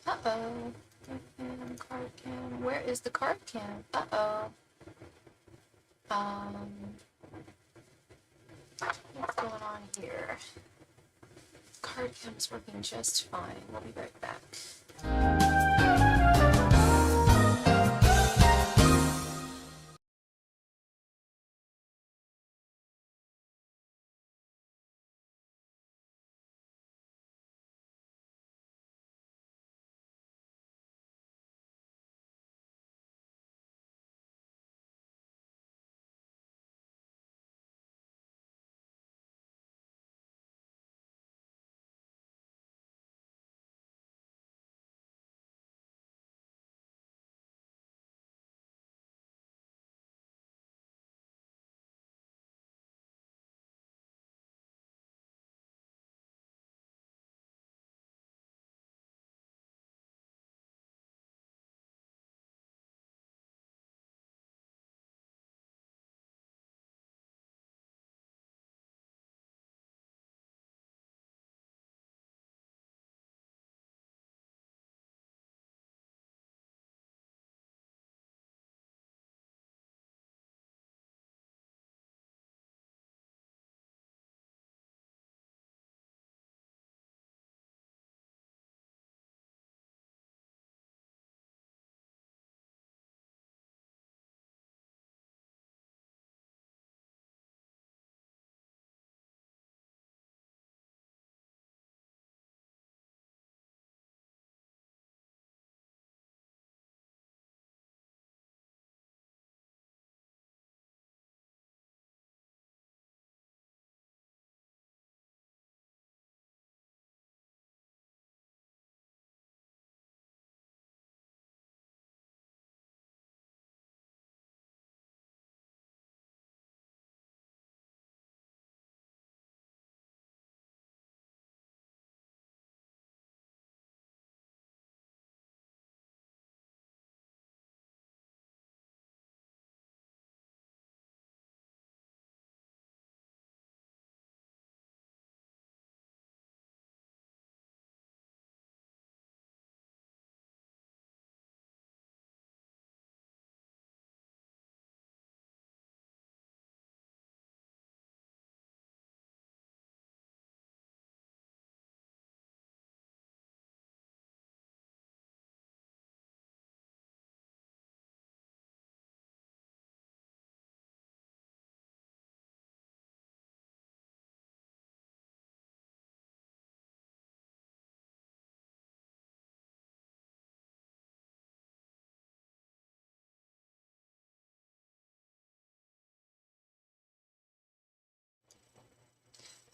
Uh-oh. Card cam. Where is the card cam? Uh-oh. What's going on here? Card cam's working just fine. We'll be right back.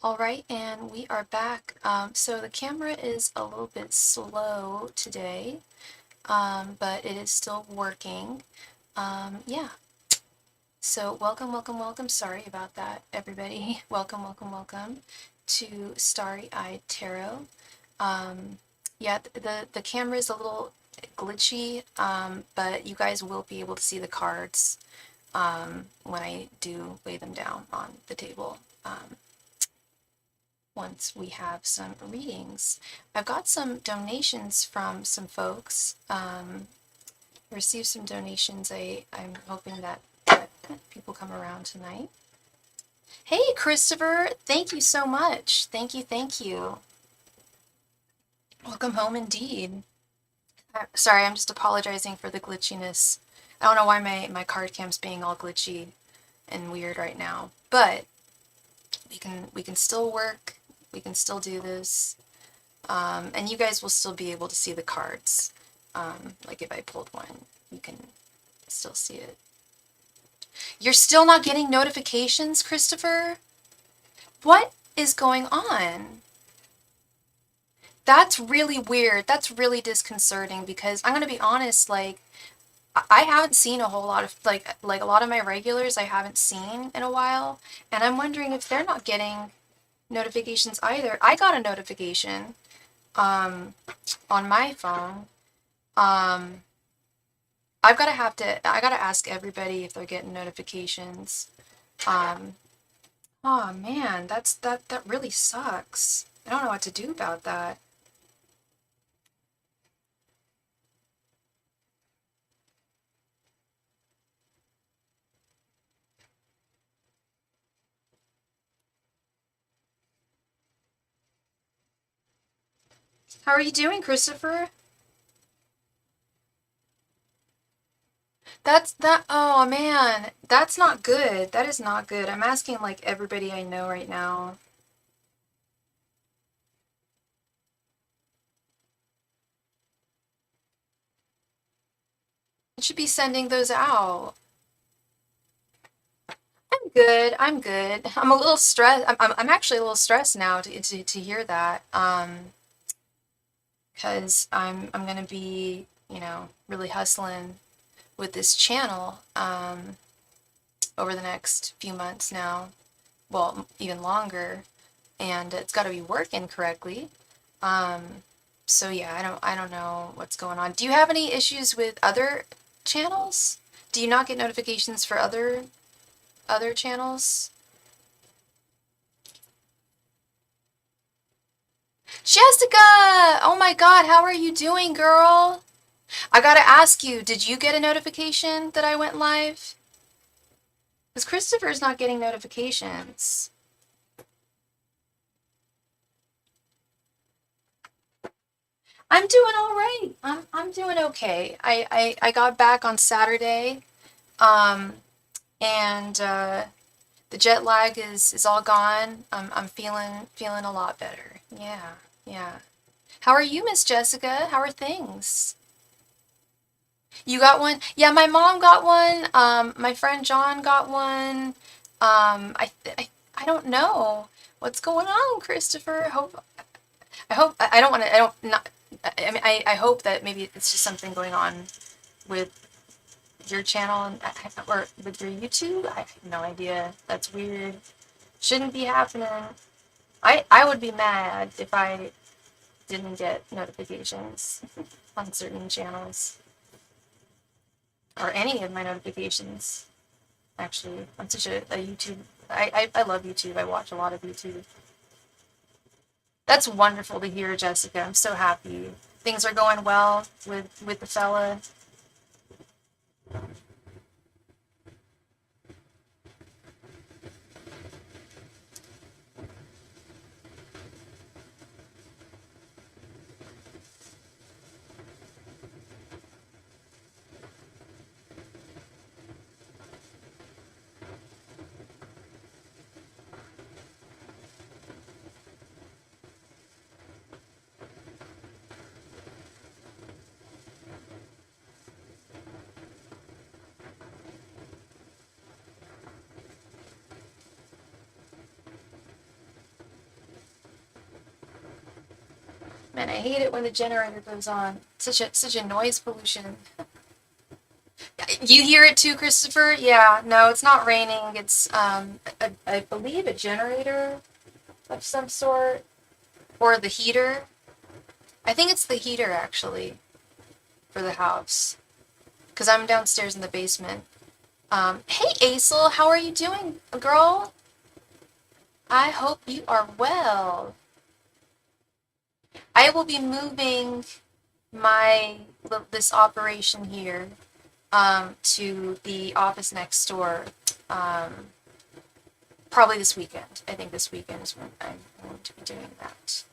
All right, and we are back. So the camera is a little bit slow today, but it is still working. Yeah, so welcome, welcome, welcome. Sorry about that, everybody. Welcome, welcome, welcome to Starry-Eyed Tarot. Yeah, the camera is a little glitchy, but you guys will be able to see the cards when I do lay them down on the table. Once we have some readings. I've got some donations from some folks. Received some donations. I'm hoping that people come around tonight. Hey, Christopher! Thank you so much. Thank you, thank you. Welcome home indeed. Sorry, I'm just apologizing for the glitchiness. I don't know why my card cam's being all glitchy and weird right now, but we can still work. We can still do this. And you guys will still be able to see the cards. Like if I pulled one, you can still see it. You're still not getting notifications, Christopher? What is going on? That's really weird. That's really disconcerting because I'm gonna be honest, like I haven't seen a whole lot of like a lot of my regulars I haven't seen in a while, and I'm wondering if they're not getting notifications either. I got a notification on my phone. I gotta ask everybody if they're getting notifications. Oh man, that really sucks. I don't know what to do about that. How are you doing, Christopher? Oh man, that's not good. That is not good. I'm asking like everybody I know right now. I should be sending those out. I'm good. I'm good. I'm a little stressed. I'm actually a little stressed now to hear that. Because I'm gonna be, really hustling with this channel over the next few months now. Well, even longer, and it's got to be working correctly. Um, so yeah, I don't know what's going on. Do you have any issues with other channels? Do you not get notifications for other channels? Jessica! Oh my God, how are you doing, girl? I gotta ask you, did you get a notification that I went live? Because Christopher's not getting notifications. I'm doing all right. I'm doing okay. I got back on Saturday, um, and the jet lag is all gone. I'm feeling a lot better. Yeah, yeah. How are you, Miss Jessica? How are things? You got one? Yeah, my mom got one. My friend John got one. I don't know what's going on, Christopher. I don't want to. I don't not. I mean, I hope that maybe it's just something going on with your channel or with your YouTube. I have no idea. That's weird. Shouldn't be happening. I would be mad if I didn't get notifications on certain channels or any of my notifications. Actually, I'm such a YouTube. I love YouTube. I watch a lot of YouTube. That's wonderful to hear, Jessica. I'm so happy. Things are going well with the fella. Man, I hate it when the generator goes on. Such a noise pollution. You hear it too, Christopher? Yeah, no, it's not raining. It's I believe a generator of some sort or the heater. I think it's the heater actually for the house because I'm downstairs in the basement. Hey Aisel, how are you doing, girl? I hope you are well. I will be moving my this operation here to the office next door. Um, Probably this weekend. I think this weekend is when I'm going to be doing that.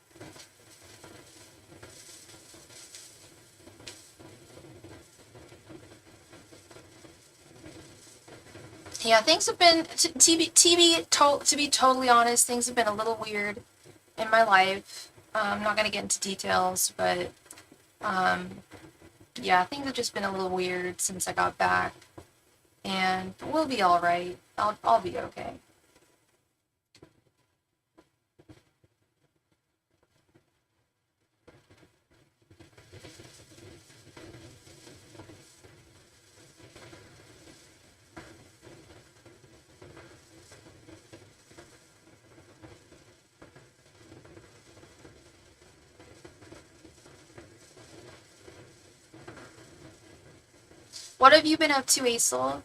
Yeah, things have been to be totally honest, things have been a little weird in my life. I'm not gonna get into details, but um, yeah, things have just been a little weird since I got back, and we'll be all right. I'll be okay. What have you been up to, Aisel?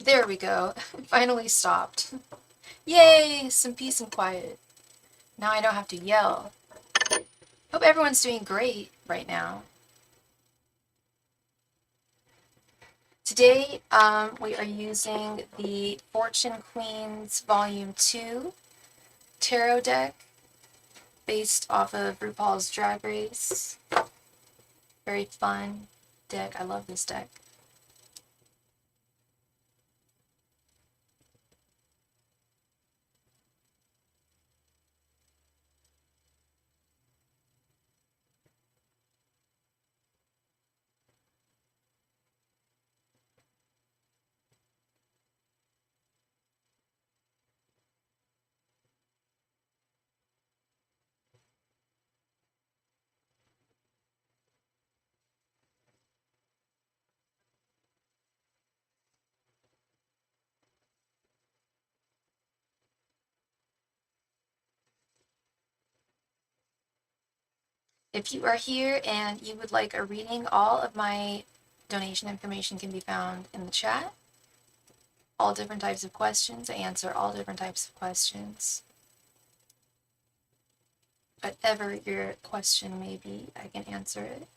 There we go. Finally stopped. Yay! Some peace and quiet. Now I don't have to yell. Hope everyone's doing great right now. Today, we are using the Fortune Queens Volume 2 tarot deck based off of RuPaul's Drag Race. Very fun deck. I love this deck. If you are here and you would like a reading, all of my donation information can be found in the chat. All different types of questions. I answer all different types of questions. Whatever your question may be, I can answer it.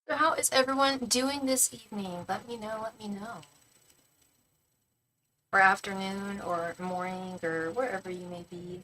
So how is everyone doing this evening? Let me know, let me know. Or afternoon, or morning, or wherever you may be.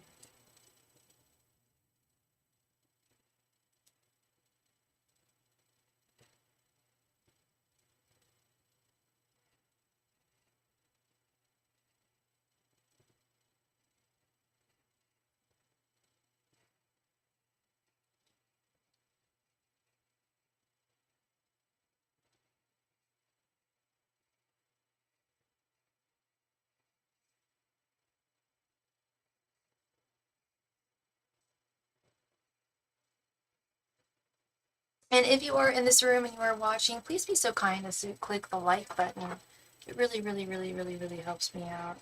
And if you are in this room and you are watching, please be so kind as to click the like button. It really, really, really, really, really helps me out.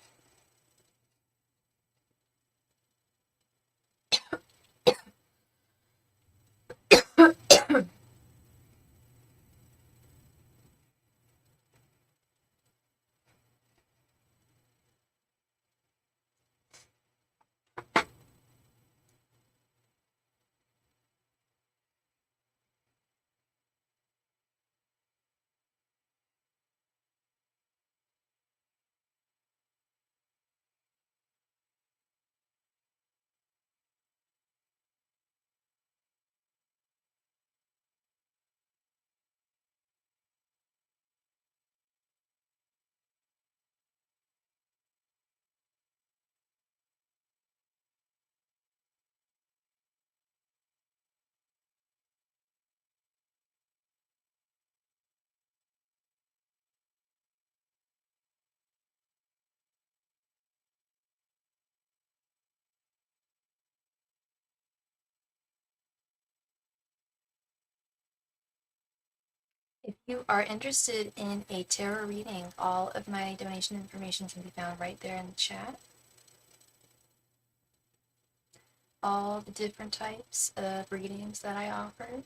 If you are interested in a tarot reading, all of my donation information can be found right there in the chat. All the different types of readings that I offer.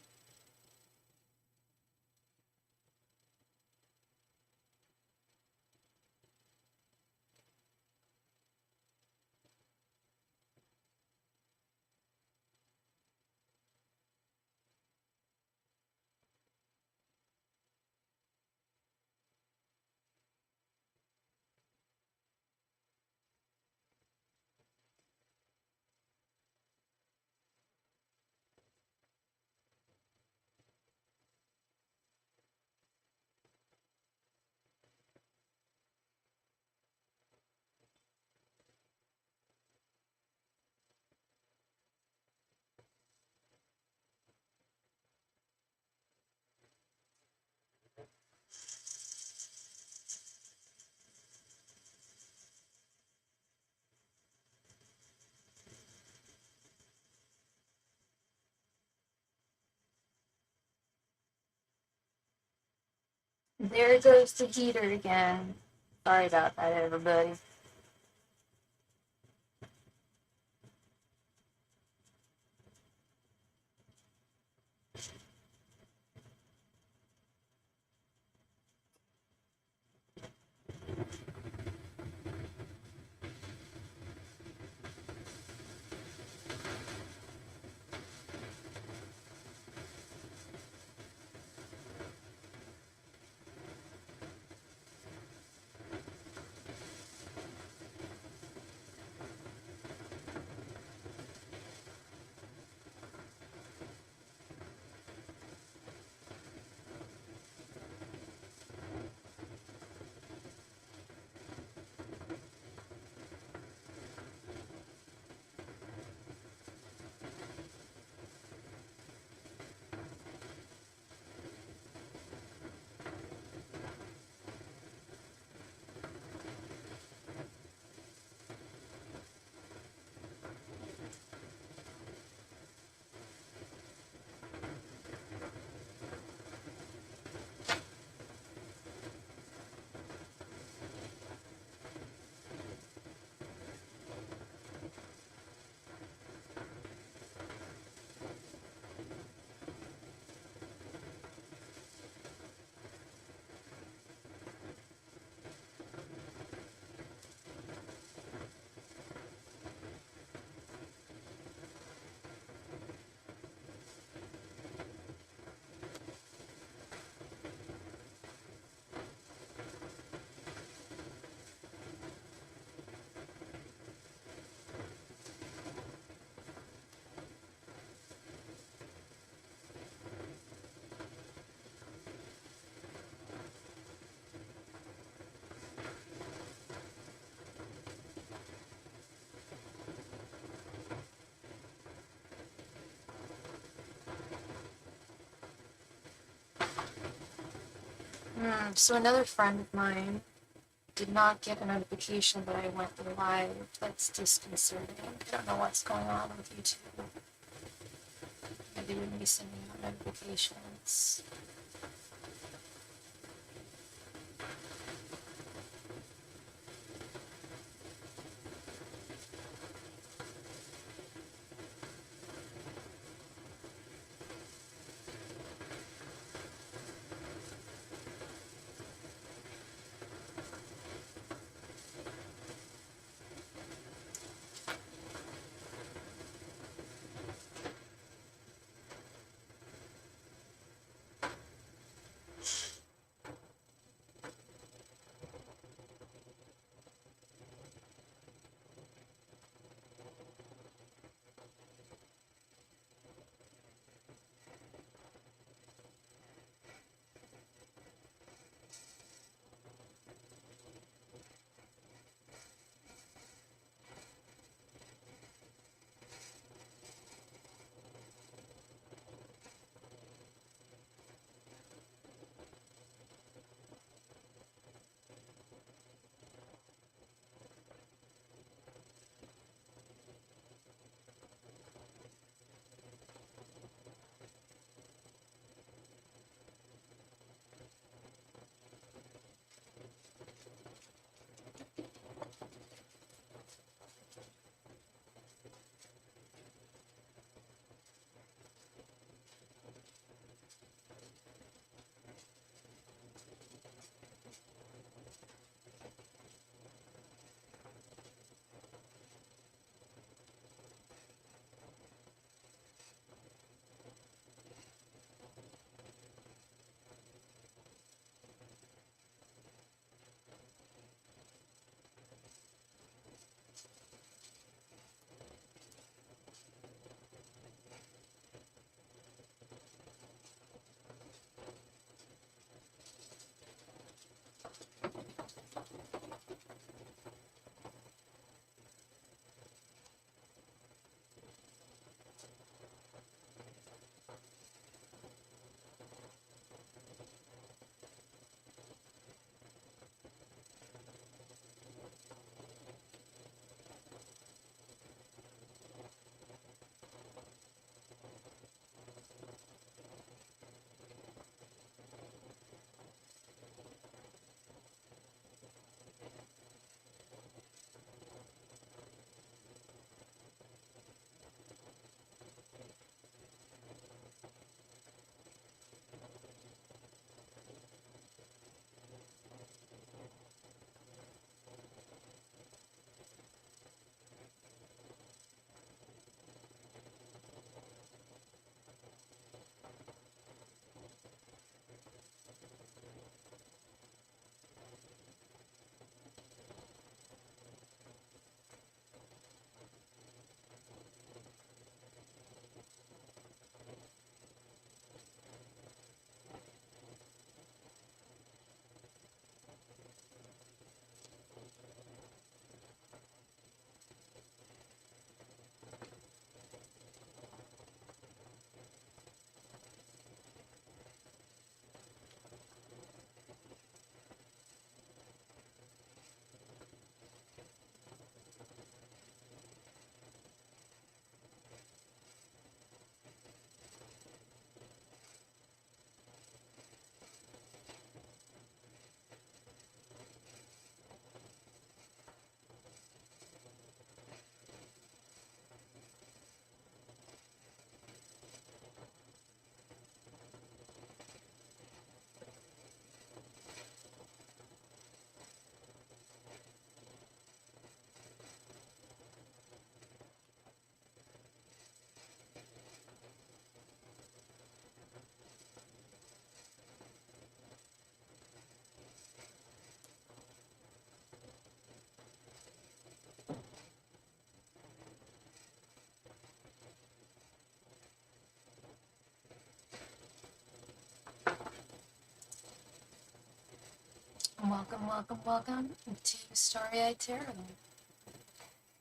There goes the heater again. Sorry about that, everybody. So another friend of mine did not get a notification that I went live. That's disconcerting. I don't know what's going on with YouTube. Maybe they wouldn't be sending out notifications. Welcome, welcome, welcome to Starry Tarot.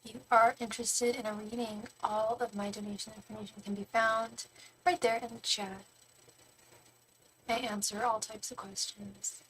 If you are interested in a reading, all of my donation information can be found right there in the chat. I answer all types of questions.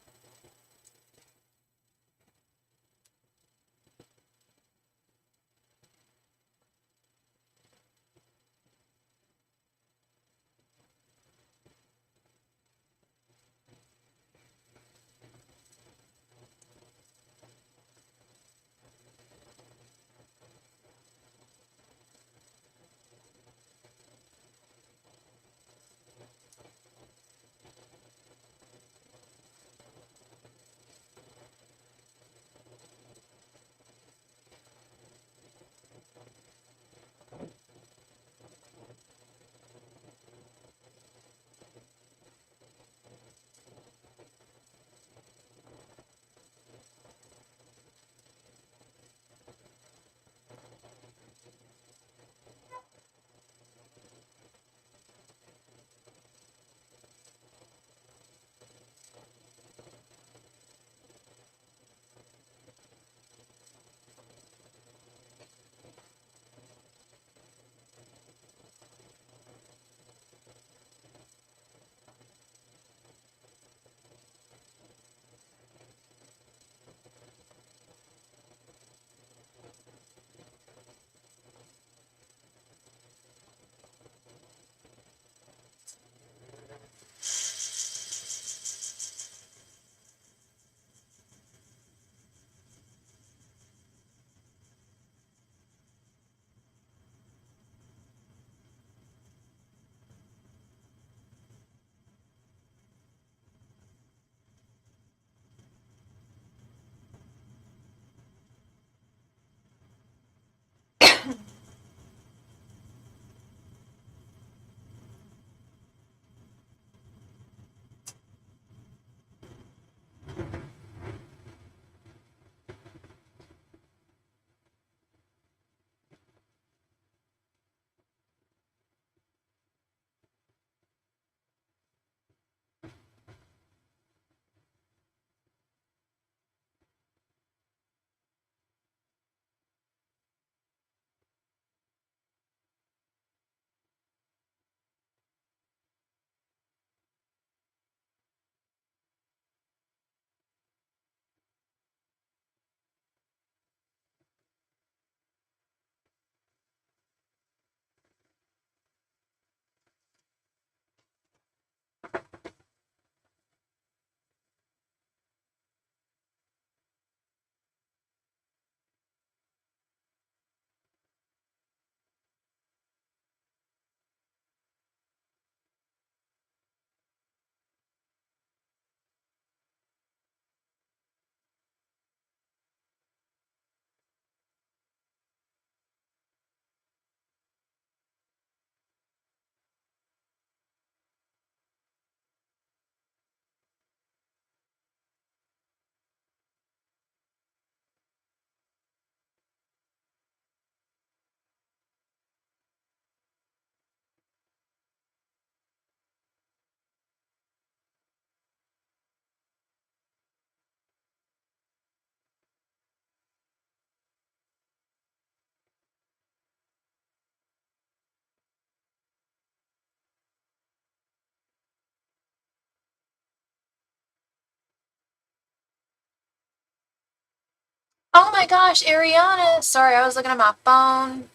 Oh my gosh, Ariana! Sorry, I was looking at my phone.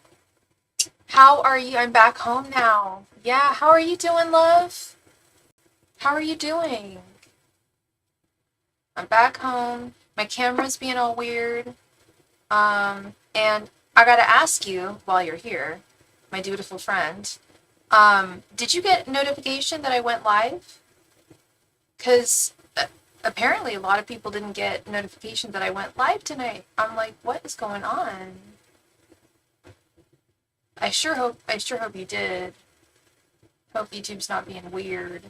How are you? I'm back home now. Yeah, how are you doing, love? How are you doing? I'm back home. My camera's being all weird. And I gotta ask you while you're here, my dutiful friend, did you get notification that I went live? Because apparently a lot of people didn't get notification that I went live tonight. I'm like, what is going on? I sure hope you did. Hope YouTube's not being weird.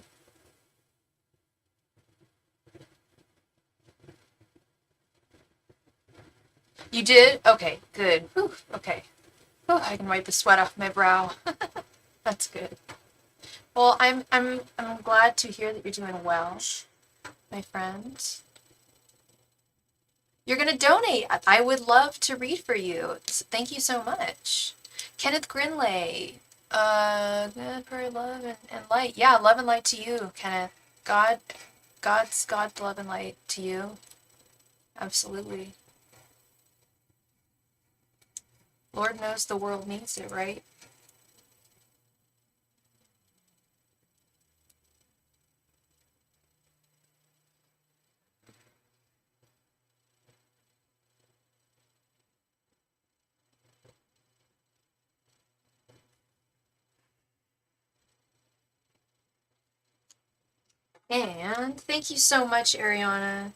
You did? Okay, good. Whew, okay. Whew, I can wipe the sweat off my brow. That's good. Well, I'm glad to hear that you're doing well, my friend. You're going to donate. I would love to read for you. Thank you so much. Kenneth Grinley. For love and light. Yeah, love and light to you, Kenneth. God's love and light to you. Absolutely. Lord knows the world needs it, right? And thank you so much, Ariana,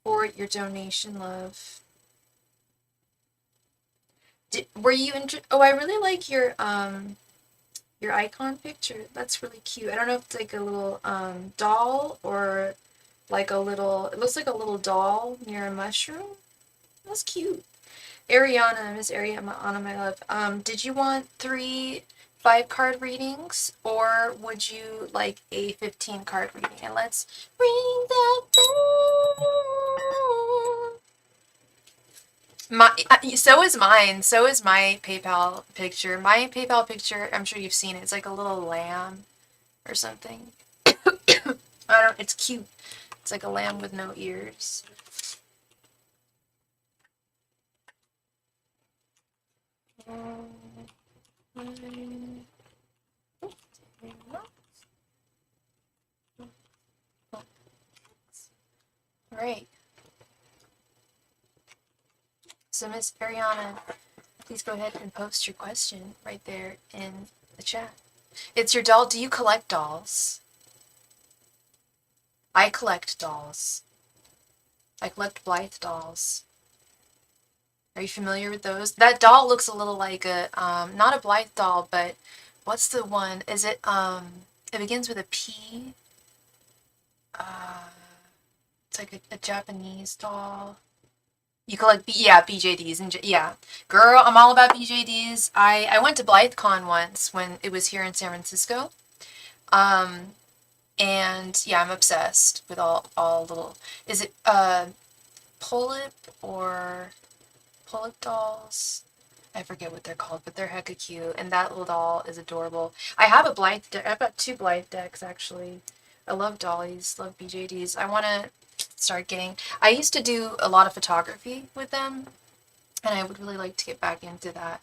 for your donation, love. Were you Oh, I really like your icon picture. That's really cute. I don't know if it's like a little doll or like a little. It looks like a little doll near a mushroom. That's cute. Ariana, Miss Ariana, my love. Did you want 3 5-card readings, or would you like a 15-card reading? And let's ring that bell. So is mine. So is my PayPal picture. My PayPal picture, I'm sure you've seen it. It's like a little lamb or something. It's cute. It's like a lamb with no ears. Right. So Miss Ariana, please go ahead and post your question right there in the chat. It's your doll. Do you collect dolls? I collect dolls. I collect Blythe dolls. Are you familiar with those? That doll looks a little like a, not a Blythe doll, but what's the one? Is it, it begins with a P. It's like a Japanese doll. You collect, yeah, BJDs. And yeah. Girl, I'm all about BJDs. I went to BlytheCon once when it was here in San Francisco. And yeah, I'm obsessed with all little, is it, Polip or Polip dolls? I forget what they're called, but they're hecka cute. And that little doll is adorable. I have a Blythe deck. I've got 2 Blythe decks, actually. I love dollies, love BJDs. I want to start getting... I used to do a lot of photography with them, and I would really like to get back into that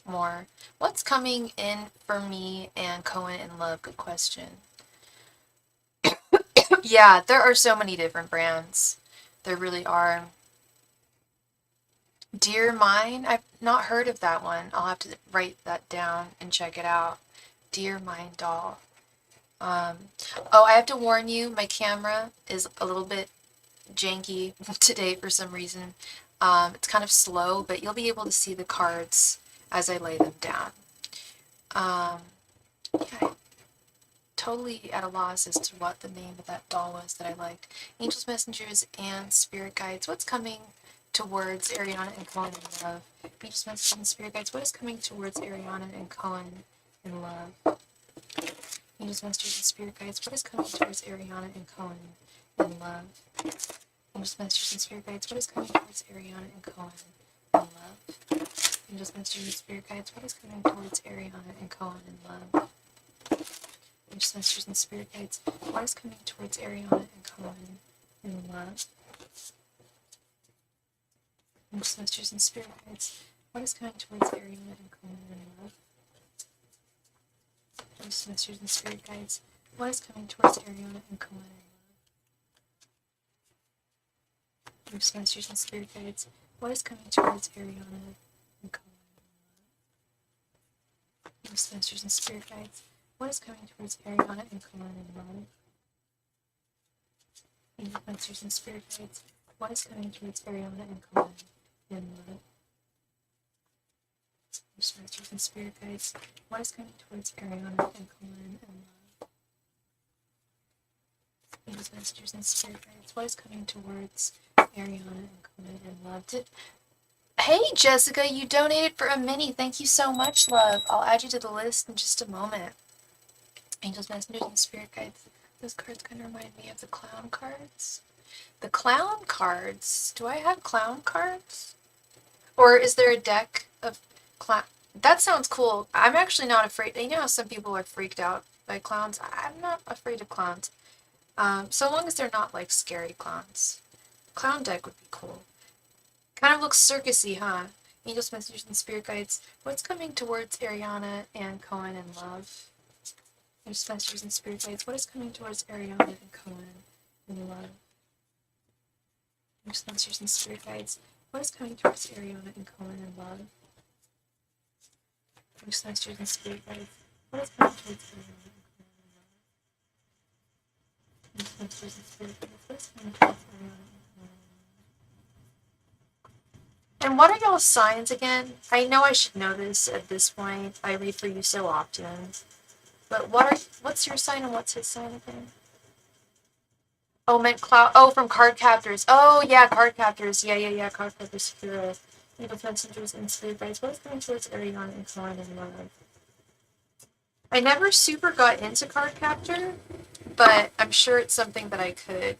more. What's coming in for me and Cohen in love? Good question. Yeah, there are so many different brands. There really are. Dear Mine? I've not heard of that one. I'll have to write that down and check it out. Dear Mine doll. Oh, I have to warn you, my camera is a little bit janky today for some reason. It's kind of slow, but you'll be able to see the cards as I lay them down. Yeah, totally at a loss as to what the name of that doll was that I liked. Angels, Messengers, and Spirit Guides. What's coming towards Ariana and Cohen in love? Angels, Messengers, and Spirit Guides. What is coming towards Ariana and Cohen in love? Angels, Messengers, and Spirit Guides. What is coming towards Ariana and Cohen in love? Angels, Messengers, and Spirit Guides. What is coming towards Ariana and Cohen in love? Angels, Messengers, and Spirit Guides. What is coming towards Ariana and Cohen in love? Angels, Messengers, and Spirit Guides. What is coming towards Ariana and Cohen in love? Angels, Messengers, and Spirit Guides. What is coming towards Ariana and Cohen in love? Angels, Messengers, and Spirit Guides. What is coming towards Ariana and Cohen in love? Angels, Messengers, and Spirit Guides. What is coming towards Ariana and Cohen in love? Angels, Messengers, and Spirit Guides. What is coming towards Ariana and Cohen in love? Angels, Messengers, and Spirit Guides. What is coming towards Ariana and Cohen in love? Angels, Messengers, and Spirit Guides. What is coming towards Ariana and Cohen in love? Angels, Messengers, and Spirit Guides. What is coming towards Ariana and Cohen in love? Hey, Jessica, you donated for a mini. Thank you so much, love. I'll add you to the list in just a moment. Angels, Messengers, and Spirit Guides. Those cards kind of remind me of the clown cards. The clown cards. Do I have clown cards? Or is there a deck of clown? That sounds cool. I'm actually not afraid. You know how some people are freaked out by clowns? I'm not afraid of clowns. So long as they're not like scary clowns. Clown deck would be cool. Kind of looks circusy, huh? Angels, messengers, and spirit guides. What's coming towards Ariana and Cohen in love? Angels, messengers, and spirit guides. What is coming towards Ariana and Cohen in love? Angels, messengers, and spirit guides. What is coming towards Ariana and Cohen in love? Angels, messengers, and spirit guides. What is coming towards Ariana and Cohen in love? Angels, messengers, and spirit guides. What is coming towards Ariana and Cohen in love? And what are y'all's signs again? I know I should know this at this point. I read for you so often. But what's your sign and what's his sign again? Oh, meant cloud. Oh, from card captors. Oh, yeah, card captors. Yeah. Card captors. Hero. Angels, messengers, and spirit guides. What's coming towards Ariana and Cohen in love? I never super got into card captor, but I'm sure it's something that I could.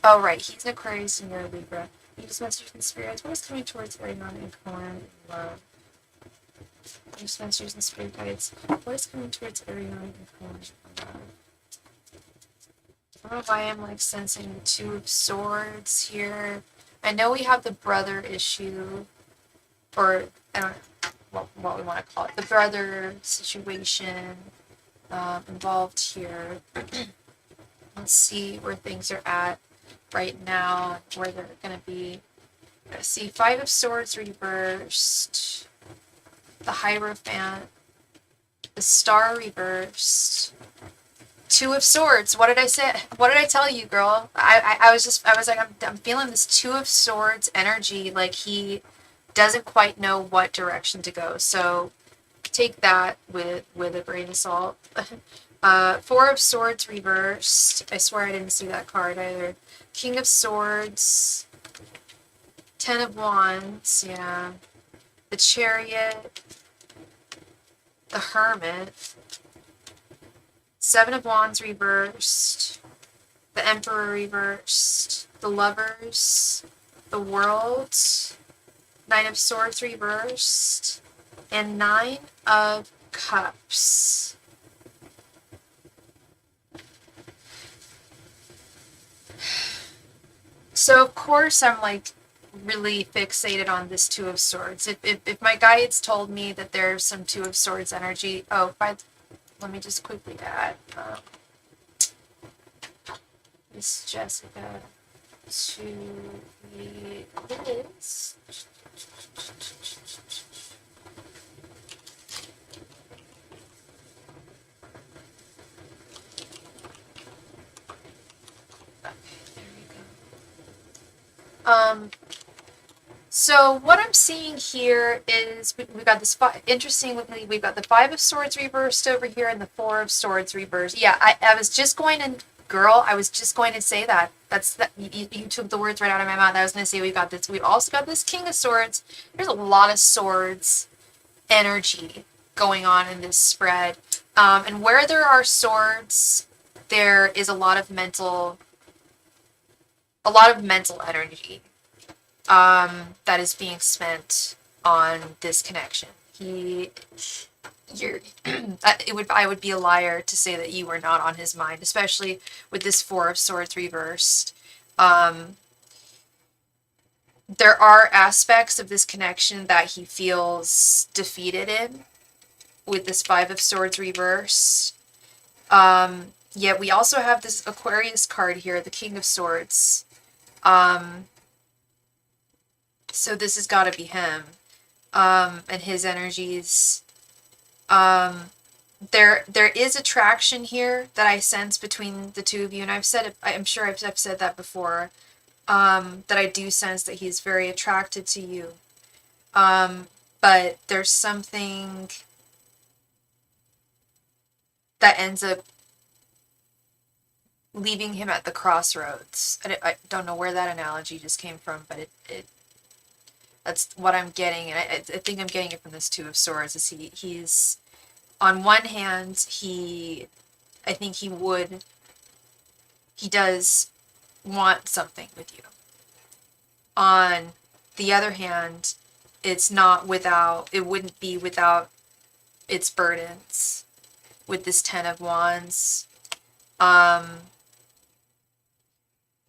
Oh, right. He's an Aquarius and you're a Libra. Angels, messengers, and spirit guides. What is coming towards Ariana and Cohen in love? Angels, messengers, and spirit guides. What is coming towards Ariana and Cohen in love? I don't know why I'm like sensing the Two of Swords here. I know we have the brother issue, or I don't know what we want to call it, the brother situation involved here. Let's see where things are at right now, where they're going to be. Let's see, Five of Swords reversed, the Hierophant, the Star reversed, Two of Swords. What did I say? What did I tell you, girl? I was like, I'm feeling this Two of Swords energy, like he doesn't quite know what direction to go. So take that with a grain of salt. Four of Swords reversed. I swear I didn't see that card either. King of Swords. Ten of Wands, yeah. The Chariot. The Hermit. Seven of Wands reversed. The Emperor reversed. The Lovers. The World. Nine of Swords reversed. And Nine of Cups. So of course I'm like really fixated on this Two of Swords. If my guides told me that there's some Two of Swords energy, let me just quickly add Miss Jessica to the quiz. So what I'm seeing here is we've got this interestingly, we've got the Five of Swords reversed over here and the Four of Swords reversed. Yeah, I was just going to, girl, I was just going to say that. You took the words right out of my mouth. I was going to say we've got this. We've also got this King of Swords. There's a lot of swords energy going on in this spread. And where there are swords, there is a lot of mental energy that is being spent on this connection. I would be a liar to say that you were not on his mind, especially with this Four of Swords reversed. There are aspects of this connection that he feels defeated in with this Five of Swords reversed. Yet we also have this Aquarius card here, the King of Swords. So this has got to be him, and his energies. There is attraction here that I sense between the two of you, and I'm sure I've said that before. That I do sense that he's very attracted to you. But there's something that ends up leaving him at the crossroads. I don't know where that analogy just came from, but that's what I'm getting, and I think I'm getting it from this Two of Swords. Is he's on one hand, he does want something with you. On the other hand, it's not without, it wouldn't be without its burdens with this Ten of Wands.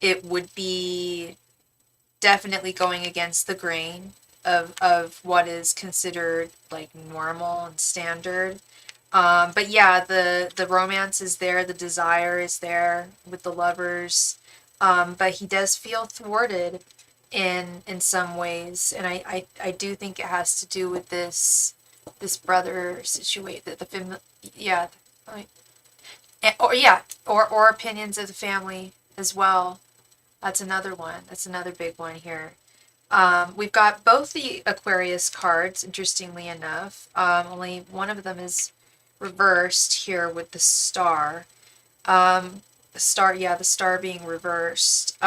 It would be definitely going against the grain of what is considered like normal and standard. But yeah, the romance is there, the desire is there with the lovers. But he does feel thwarted in some ways, and I do think it has to do with this brother situation, yeah, or yeah, or opinions of the family as well. That's another one. That's another big one here. We've got both the Aquarius cards, interestingly enough. Only one of them is reversed here with the star. The star, yeah, the star being reversed.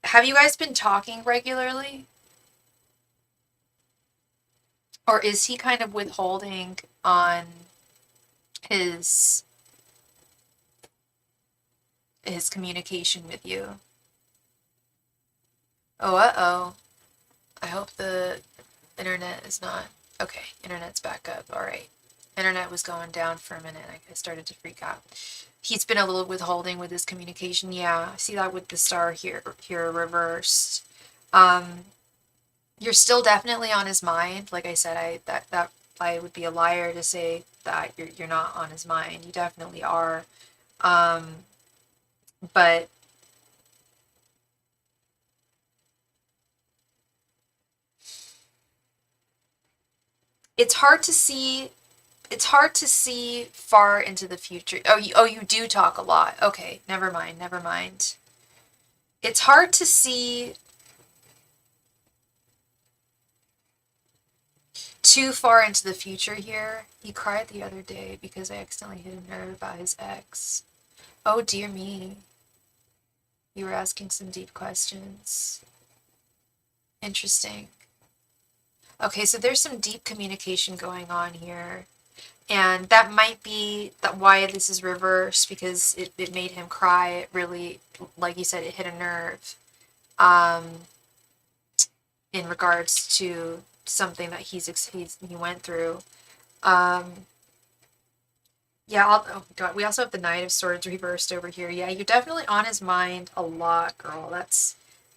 Have you guys been talking regularly? Or is he kind of withholding on his communication with you? Oh, uh-oh. I hope the internet is not... Okay, internet's back up. All right. Internet was going down for a minute. I started to freak out. He's been a little withholding with his communication. Yeah, I see that with the star here reversed. You're still definitely on his mind. Like I said, that I would be a liar to say that you're not on his mind. You definitely are. But it's hard to see far into the future. You do talk a lot. Okay, never mind. It's hard to see too far into the future here. He cried the other day because I accidentally hit a nerve about his ex. Oh dear me. You were asking some deep questions. Interesting. Okay, so there's some deep communication going on here. And that might be why this is reversed, because it made him cry. It really, like you said, it hit a nerve. In regards to something that he went through. Yeah, oh God, we also have the Knight of Swords reversed over here. Yeah, you're definitely on his mind a lot, girl.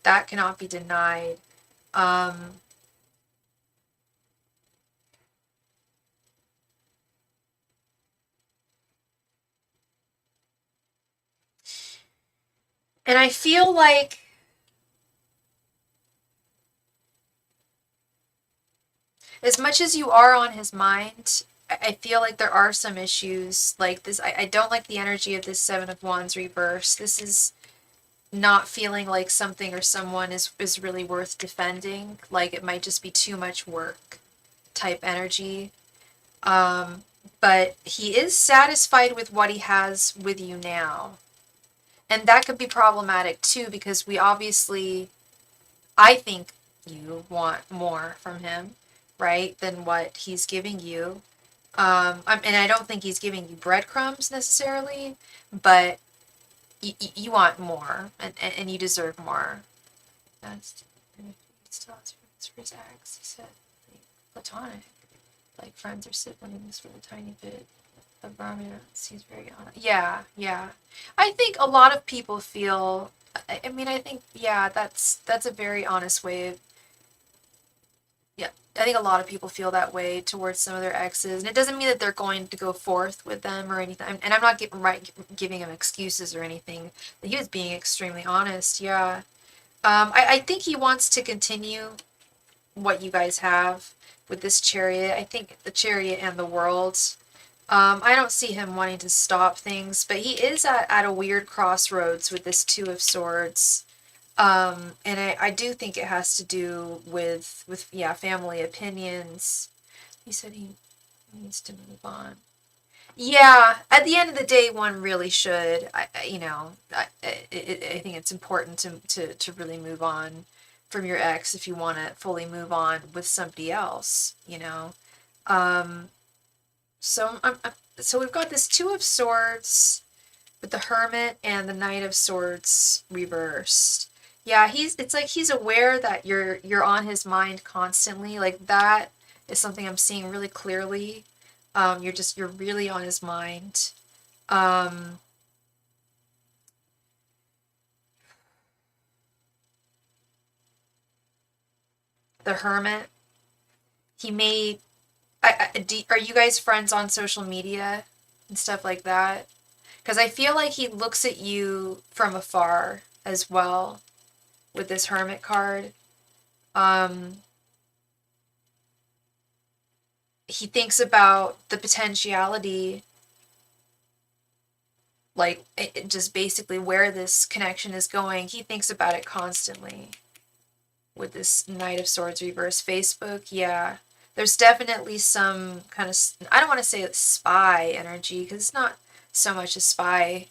That cannot be denied. And I feel like as much as you are on his mind, I feel like there are some issues like this. I don't like the energy of this Seven of Wands reverse. This is not feeling like something or someone is really worth defending. Like it might just be too much work type energy. But he is satisfied with what he has with you now. And that could be problematic too, because I think you want more from him, right, than what he's giving you. And I don't think he's giving you breadcrumbs necessarily, but you want more, and you deserve more. That's, and if he still has feelings for his ex, he said, like, platonic, like friends or siblings for the tiny bit of romance. He's very honest. Yeah. I think a lot of people feel. I mean, I think yeah, that's a very honest way of. Yeah, I think a lot of people feel that way towards some of their exes, and it doesn't mean that they're going to go forth with them or anything. And I'm not giving him excuses or anything. He was being extremely honest. Yeah, I think he wants to continue what you guys have with this Chariot. I think the Chariot and the World. I don't see him wanting to stop things, but he is at a weird crossroads with this Two of Swords. And I do think it has to do with yeah, family opinions. He said he needs to move on. Yeah, at the end of the day, one really should. I think it's important to really move on from your ex if you want to fully move on with somebody else. So so we've got this Two of Swords with the Hermit and the Knight of Swords reversed. Yeah, it's like he's aware that you're on his mind constantly. Like that is something I'm seeing really clearly. You're really on his mind. Um, the Hermit. He made. Are you guys friends on social media and stuff like that? Because I feel like he looks at you from afar as well with this Hermit card. Um, he thinks about the potentiality, like just basically where this connection is going. He thinks about it constantly with this Knight of Swords reverse. Facebook, yeah. There's definitely some kind of, I don't want to say it's spy energy, because it's not so much a spy,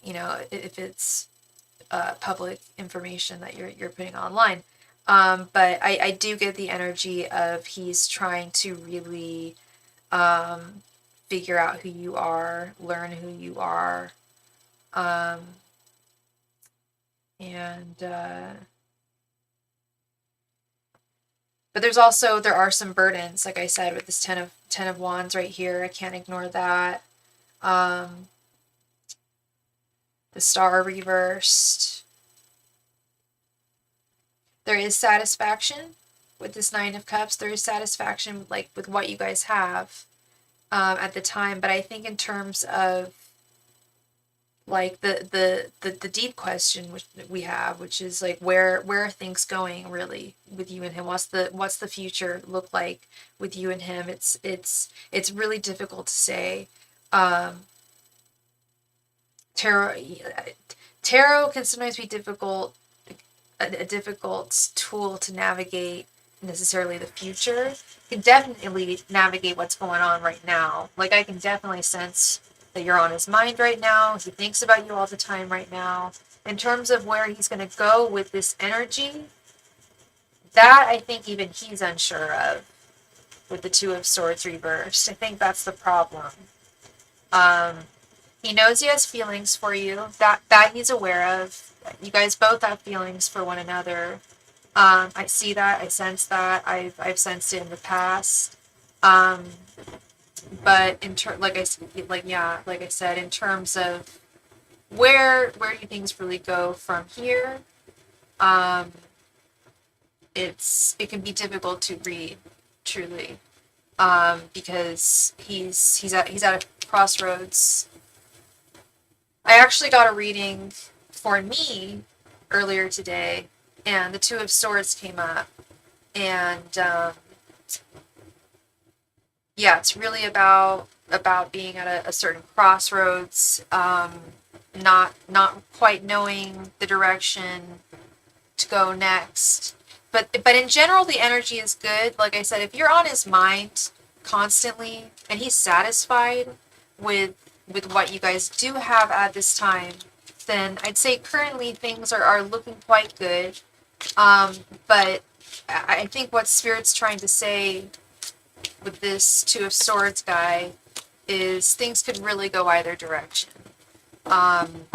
if it's public information that you're putting online. But I do get the energy of he's trying to really figure out who you are, learn who you are, um, and but there are some burdens, like I said, with this ten of Wands right here. I can't ignore that. Um, the Star reversed. There is satisfaction with this Nine of Cups. There is satisfaction, like with what you guys have at the time. But I think in terms of like the deep question which we have, which is like where are things going really with you and him? What's the future look like with you and him? It's really difficult to say. Um, tarot tarot can sometimes be difficult, a difficult tool to navigate necessarily the future. You can definitely navigate what's going on right now. Like I can definitely sense that you're on his mind right now. He thinks about you all the time right now. In terms of where he's going to go with this energy, that I think even he's unsure of with the Two of Swords reversed. I think that's the problem. Um, he knows he has feelings for you. That he's aware of. You guys both have feelings for one another. I see that. I sense that. I've sensed it in the past. But like I said, in terms of where do things really go from here, um, it can be difficult to read, truly, because he's at a crossroads. I actually got a reading for me earlier today, and the Two of Swords came up, and yeah, it's really about being at a certain crossroads, not quite knowing the direction to go next. But in general, the energy is good. Like I said, if you're on his mind constantly and he's satisfied with what you guys do have at this time, then I'd say currently things are looking quite good. But I think what Spirit's trying to say with this Two of Swords guy is things could really go either direction. Um,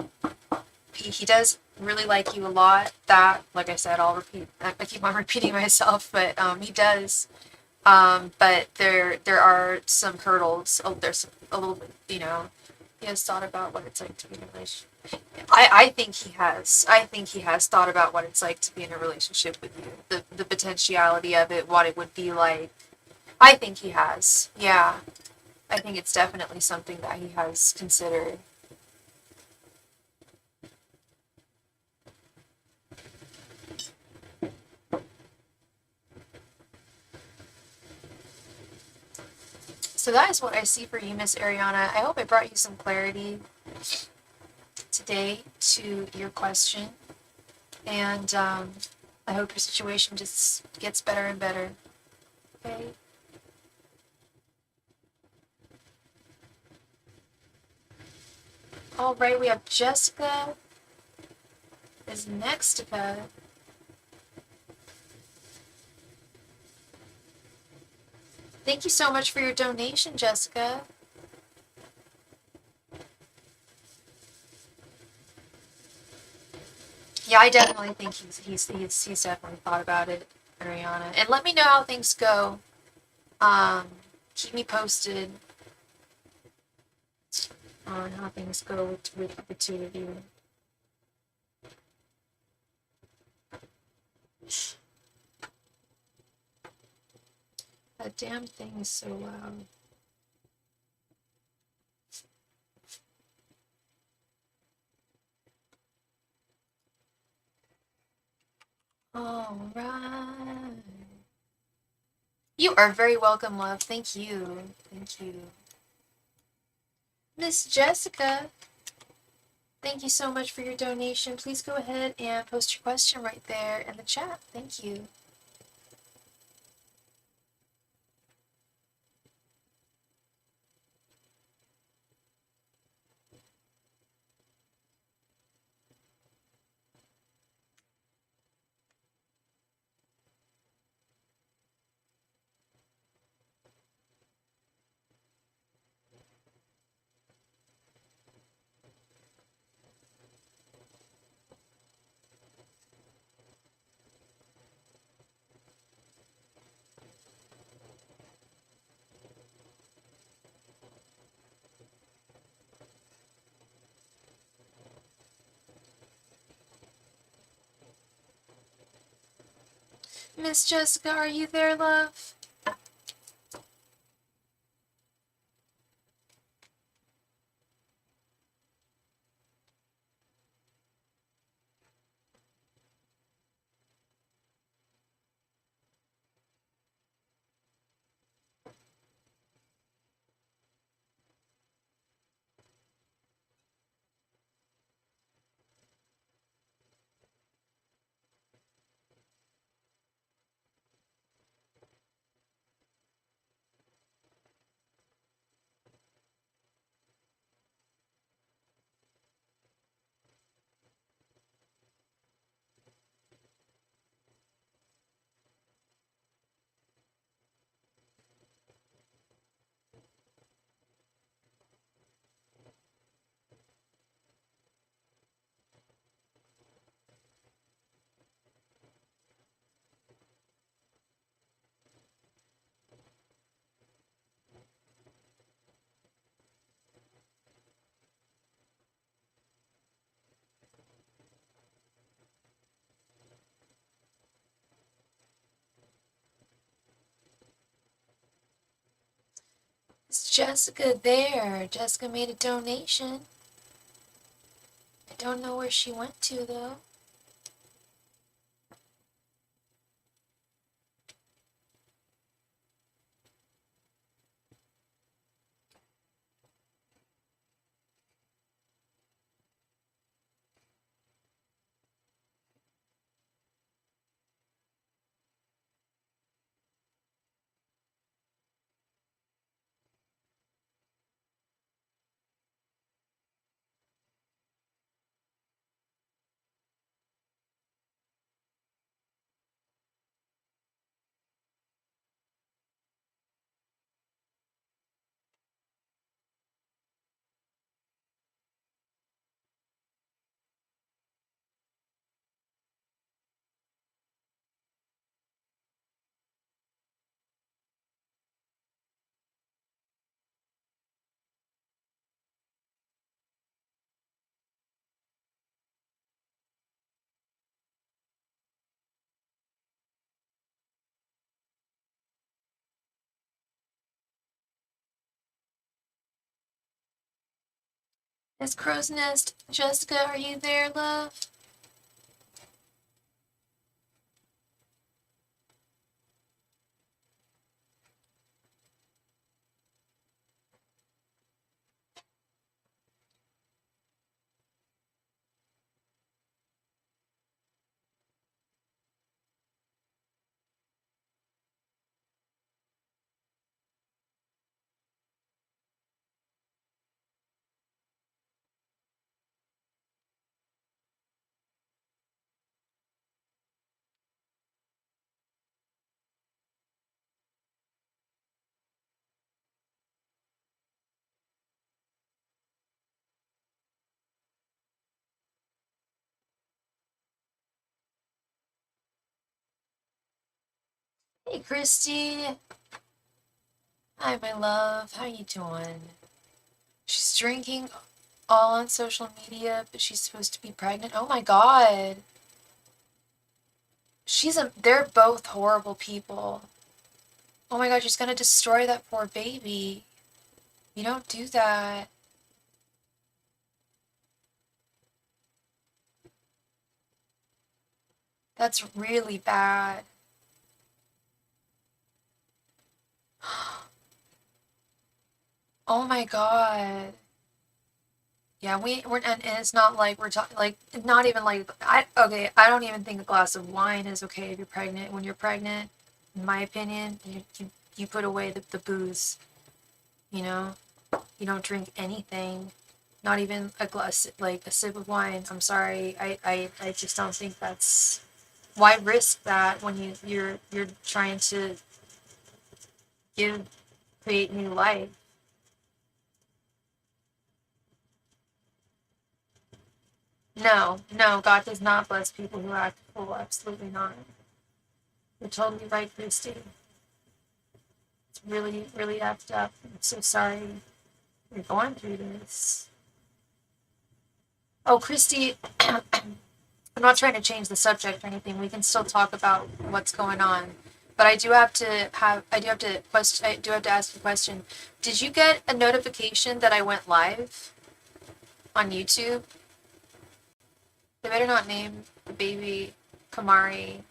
he does really like you a lot. That, like I said, I keep on repeating myself, but he does. But there are some hurdles. Oh, there's a little bit, he has thought about what it's like to be in a relationship. I think he has. I think he has thought about what it's like to be in a relationship with you. The potentiality of it, what it would be like. I think he has. Yeah. I think it's definitely something that he has considered. So that is what I see for you, Miss Ariana. I hope I brought you some clarity today to your question. And I hope your situation just gets better and better. Okay? All right, we have Jessica is next to Pat. Thank you so much for your donation, Jessica. Yeah, I definitely think he's definitely thought about it, Ariana. And let me know how things go. Um, Keep me posted on how things go with the two of you. That damn thing is so loud. All right. You are very welcome, love. Thank you. Thank you. Miss Jessica, thank you so much for your donation. Please go ahead and post your question right there in the chat. Thank you. Miss Jessica, are you there, love? Is Jessica there? Jessica made a donation. I don't know where she went to, though. Miss Crow's Nest, Jessica, are you there, love? Hey, Christy. Hi, my love. How you doing? She's drinking all on social media, but she's supposed to be pregnant. Oh my god. They're both horrible people. Oh my god, she's gonna destroy that poor baby. You don't do that. That's really bad. Oh my god. Yeah, and it's not like we're talking, like, not even like, okay, I don't even think a glass of wine is okay if you're pregnant. When you're pregnant, in my opinion, you put away the booze, you know? You don't drink anything, not even a glass, like a sip of wine. I'm sorry, I just don't think that's, why risk that when you're trying to create new life? No, no, God does not bless people who act a fool. Absolutely not. You're totally right, Christy. It's really, really effed up. I'm so sorry you're going through this. Oh, Christy, I'm not trying to change the subject or anything. We can still talk about what's going on. But I do have to ask a question. Did you get a notification that I went live on YouTube? They better not name the baby Kamari.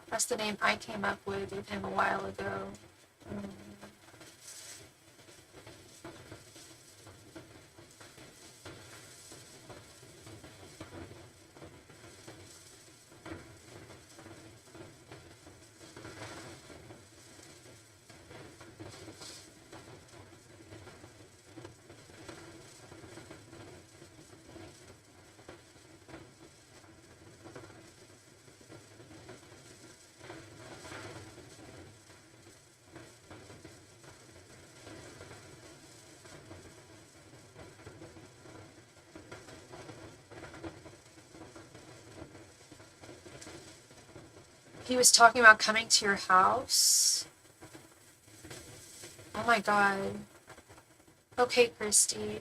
That's the name I came up with him a while ago. He was talking about coming to your house. Oh my god. Okay, Christy.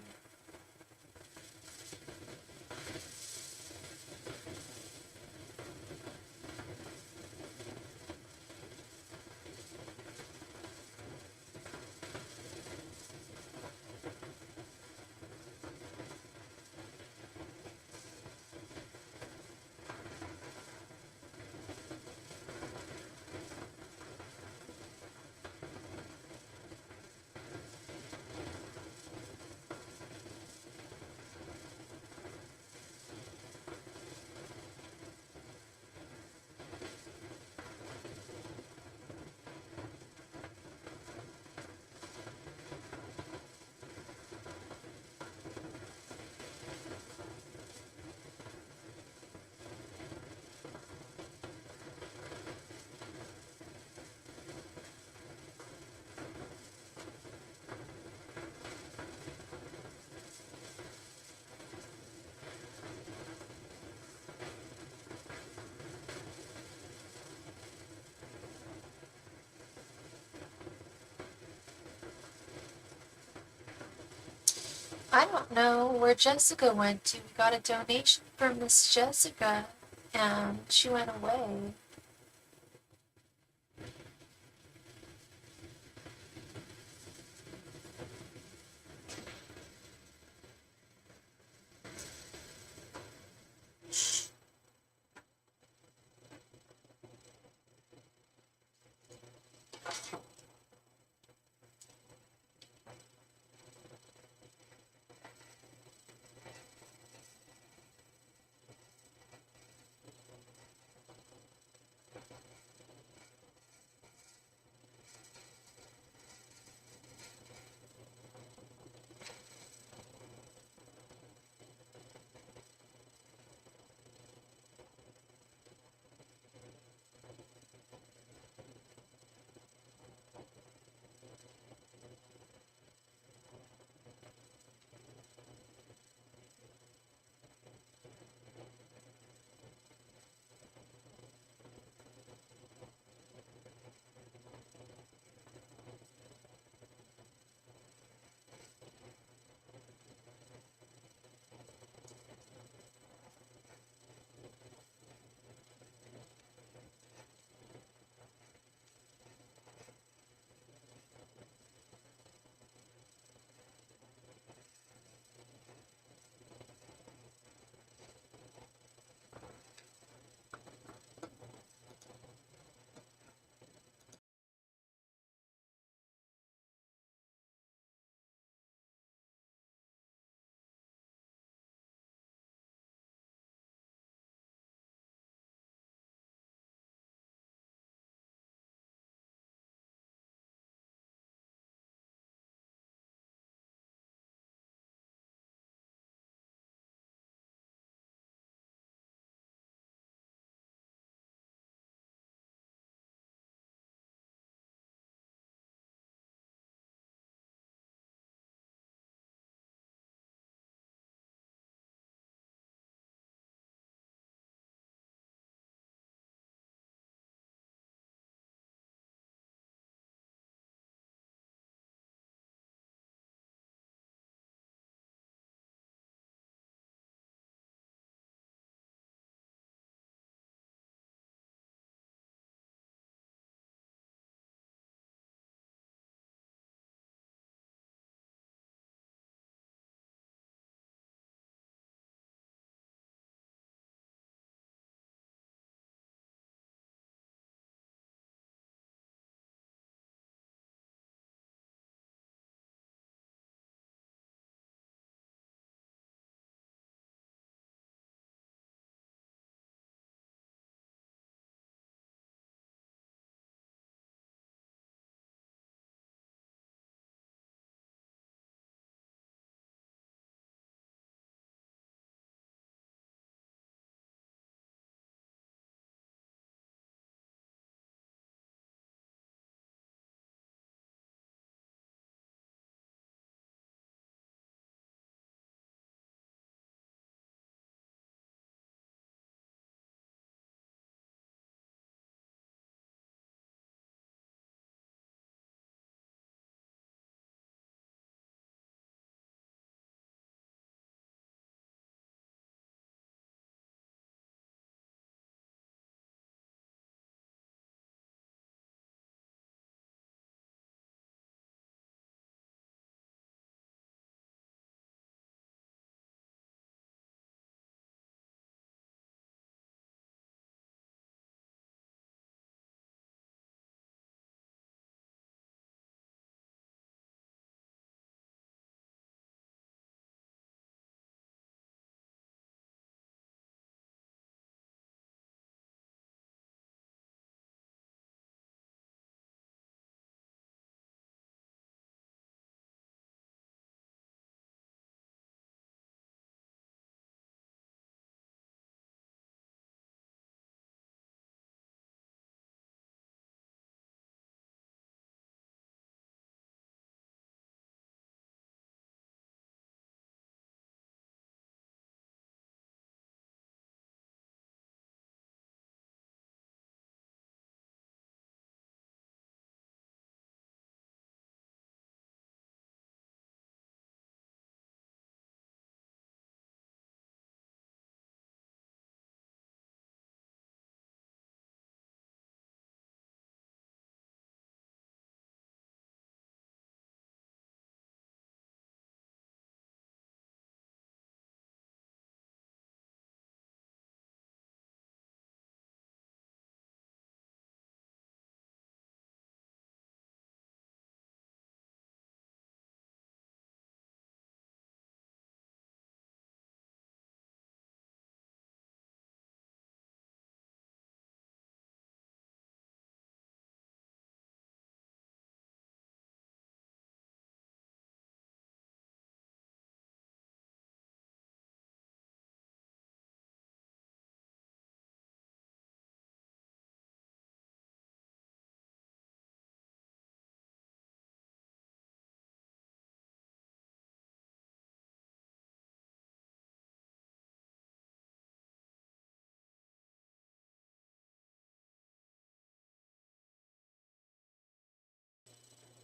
I don't know where Jessica went to. We got a donation from Miss Jessica, and she went away.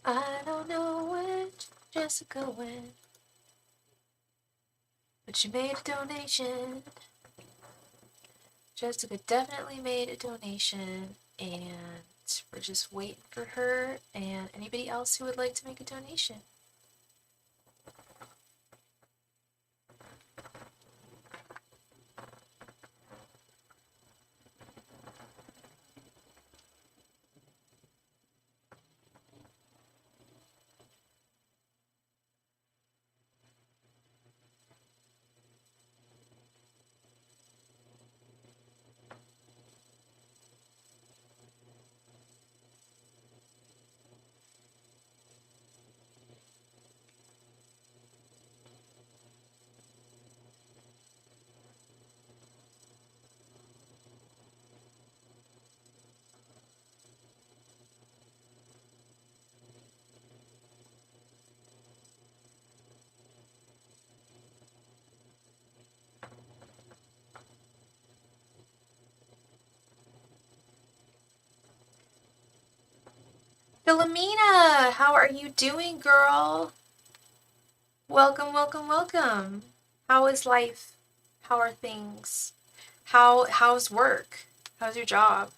I don't know when Jessica went, but she made a donation. Jessica definitely made a donation, and we're just waiting for her and anybody else who would like to make a donation. Philomena, how are you doing, girl? Welcome, welcome, welcome. How is life? How are things? How's work? How's your job?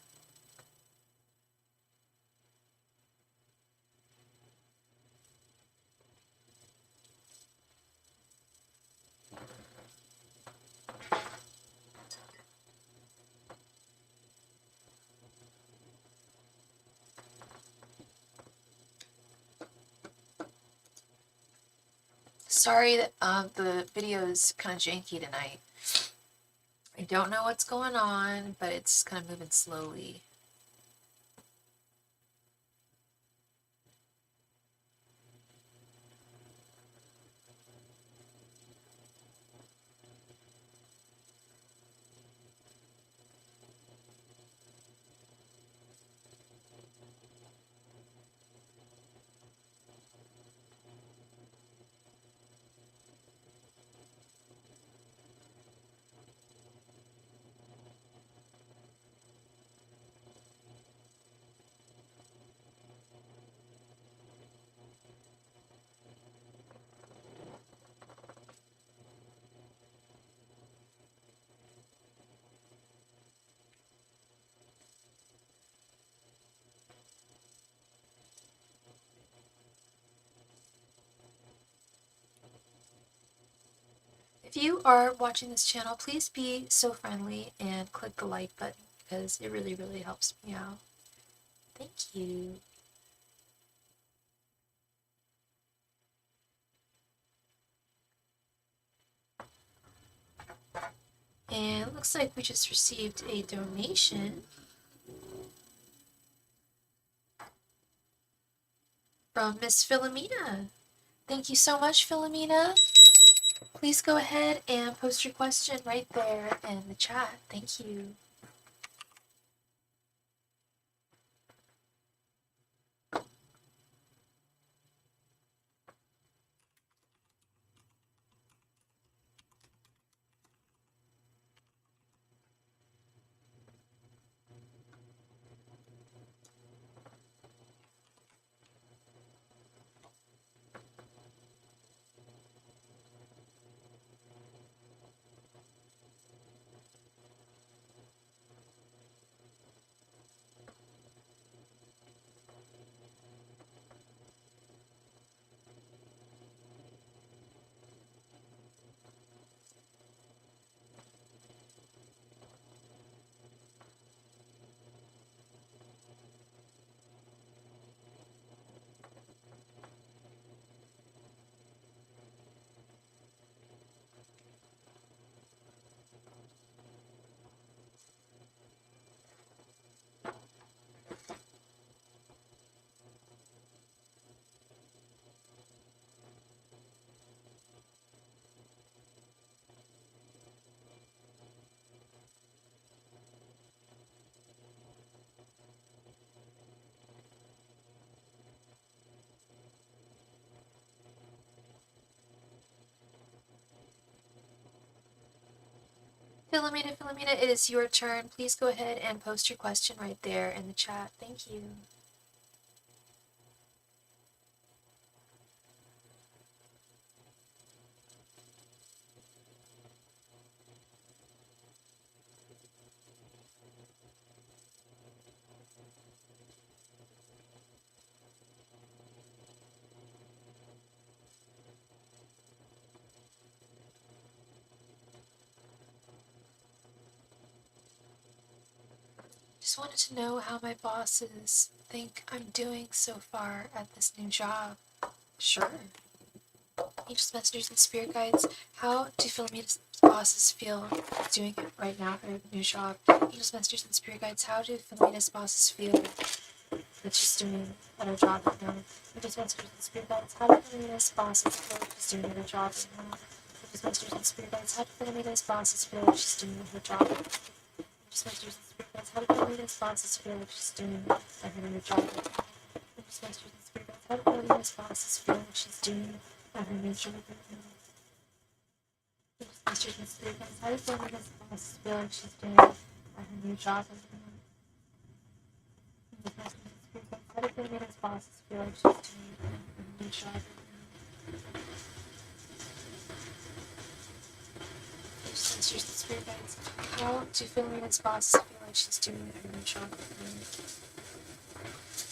Sorry that the video is kind of janky tonight. I don't know what's going on, but it's kind of moving slowly. If you are watching this channel, please be so friendly and click the like button because it really, really helps me out. Thank you. And it looks like we just received a donation from Miss Philomena. Thank you so much, Philomena. Please go ahead and post your question right there in the chat. Thank you. Philomena, it is your turn. Please go ahead and post your question right there in the chat. Thank you. just wanted to know how my bosses think I'm doing so far at this new job. Sure. Angels, messengers, and spirit guides, how do Philomena's bosses feel doing it right now at her new job? Angels, messengers, and spirit guides, how do Philomena's bosses feel that she's doing at her job right now? Angels, messengers, and spirit guides, how do Philomena's bosses feel that she's doing at her job right now? Angels, messengers, and spirit guides, how do Philomena's bosses feel that she's doing at her job right now? Angels, messengers, and spirit guides, how do Philomena's bosses feel like she's doing at her new job right now? Angels, messengers, and spirit guides, how do Philomena's bosses feel like she's doing at her new job right now? Masters and spirit guides, how does Philomena's bosses feel like she's doing at her new job right now? Masters and spirit guides, how do Philomena's bosses feel like she's doing at her new job right now? Masters and spirit guides, how do Philomena's bosses feel like she's doing at her new job right now?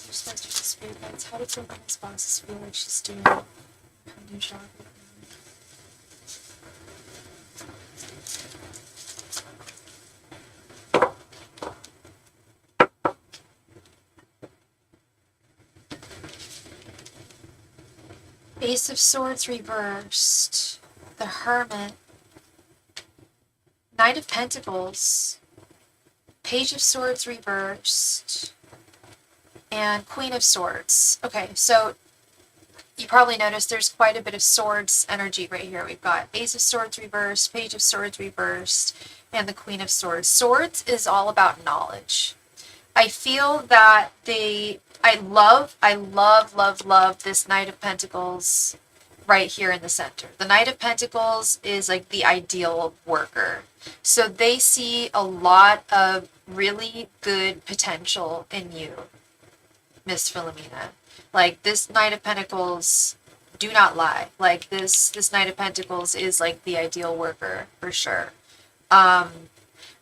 Masters and spirit guides, how do Philomena's bosses feel like she's doing at her new job right now? Ace of Swords reversed, the Hermit, Knight of Pentacles, Page of Swords reversed, and Queen of Swords. Okay, so you probably noticed there's quite a bit of swords energy right here. We've got Ace of Swords reversed, Page of Swords reversed, and the Queen of Swords. Swords is all about knowledge. I feel that I love this Knight of Pentacles right here in the center. The Knight of Pentacles is like the ideal worker. So they see a lot of really good potential in you, Miss Philomena. Like this Knight of Pentacles, do not lie. Like this Knight of Pentacles is like the ideal worker for sure.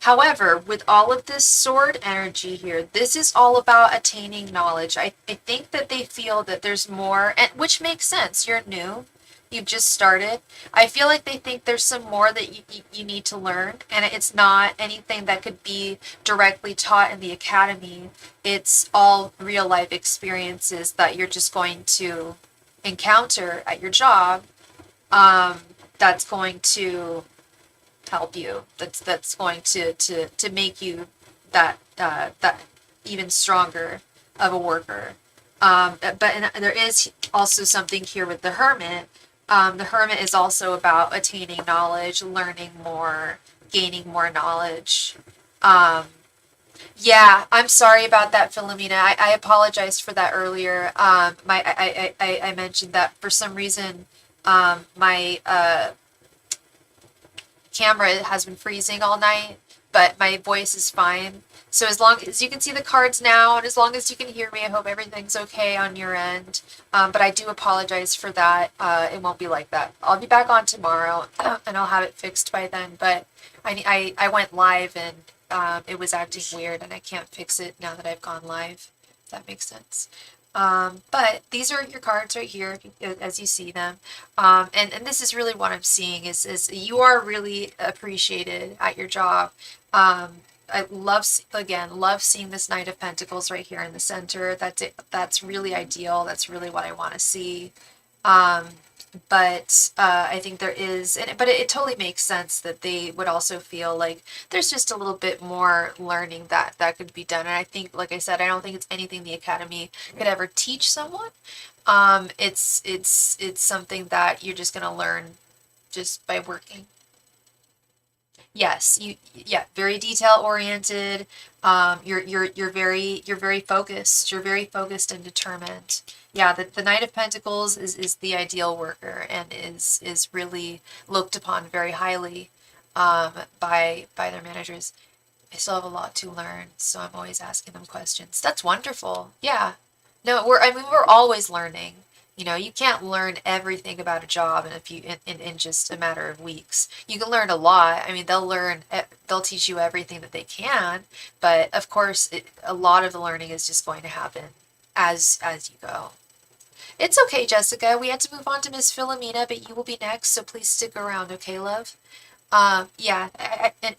However, with all of this sword energy here, this is all about attaining knowledge. I think that they feel that there's more, and which makes sense. You're new. You've just started. I feel like they think there's some more that you need to learn, and it's not anything that could be directly taught in the academy. It's all real life experiences that you're just going to encounter at your job. That's going to help you. That's going to make you that even stronger of a worker. But there is also something here with the Hermit. The Hermit is also about attaining knowledge, learning more, gaining more knowledge. Yeah, I'm sorry about that, Philomena. I apologized for that earlier. I mentioned that for some reason, my camera has been freezing all night, but my voice is fine. So as long as you can see the cards now, and as long as you can hear me, I hope everything's okay on your end. But I do apologize for that. It won't be like that. I'll be back on tomorrow, and I'll have it fixed by then. But I went live, and it was acting weird, and I can't fix it now that I've gone live. If that makes sense. But these are your cards right here, as you see them. And this is really what I'm seeing is you are really appreciated at your job. I love seeing this Knight of Pentacles right here in the center. That's it. That's really ideal. That's really what I want to see. But I think there is, but it totally makes sense that they would also feel like there's just a little bit more learning that could be done. And I think, like I said, I don't think it's anything the Academy could ever teach someone. It's something that you're just gonna learn just by working. Yes, yeah, very detail oriented. You're very focused. You're very focused and determined. Yeah, the Knight of Pentacles is the ideal worker and is really looked upon very highly by their managers. I still have a lot to learn, so I'm always asking them questions. That's wonderful. Yeah. No, we're always learning. You know, you can't learn everything about a job in just a matter of weeks. You can learn a lot. I mean, they'll teach you everything that they can, but of course, a lot of the learning is just going to happen as you go. It's okay, Jessica. We had to move on to Miss Philomena, but you will be next, so please stick around, okay, love? Yeah,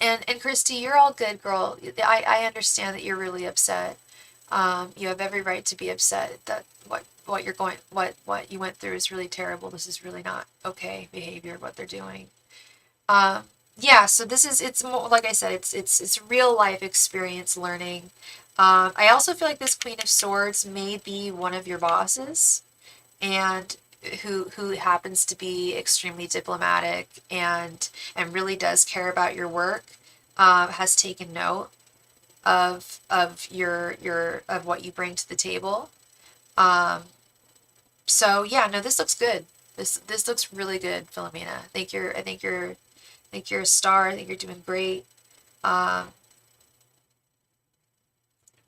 and Christy, you're all good, girl. I understand that you're really upset. You have every right to be upset that what you're going what you went through is really terrible. This is really not okay behavior what they're doing. Um, yeah, so this is it's more like I said, it's real life experience learning. I also feel like this Queen of Swords may be one of your bosses, and who happens to be extremely diplomatic and really does care about your work, has taken note of your of what you bring to the table. Um, so yeah, no, this looks good. This looks really good, Philomena. I think you're a star. I think you're doing great. Um,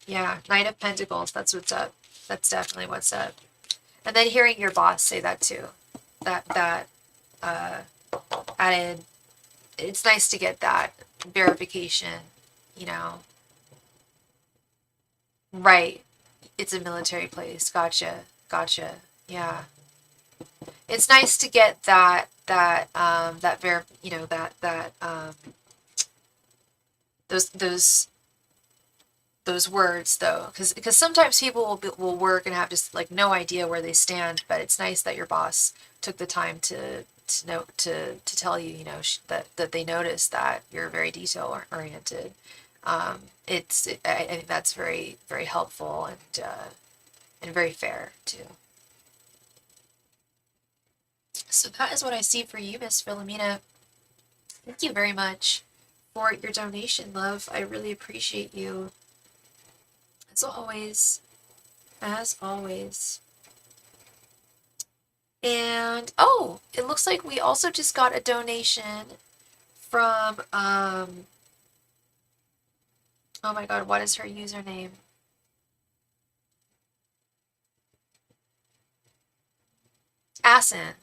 yeah, Knight of Pentacles. That's what's up. That's definitely what's up. And then hearing your boss say that too. That uh, added. It's nice to get that verification. You know, right? It's a military place. Gotcha. Gotcha. Yeah. It's nice to get those those words though, because sometimes people will work and have just like no idea where they stand, but it's nice that your boss took the time to know to tell you, that they notice that you're very detail oriented. I think that's very very helpful and very fair too. So that is what I see for you, Miss Philomena. Thank you very much for your donation, love. I really appreciate you. As always. As always. And oh, it looks like we also just got a donation from oh my god, what is her username? Asin,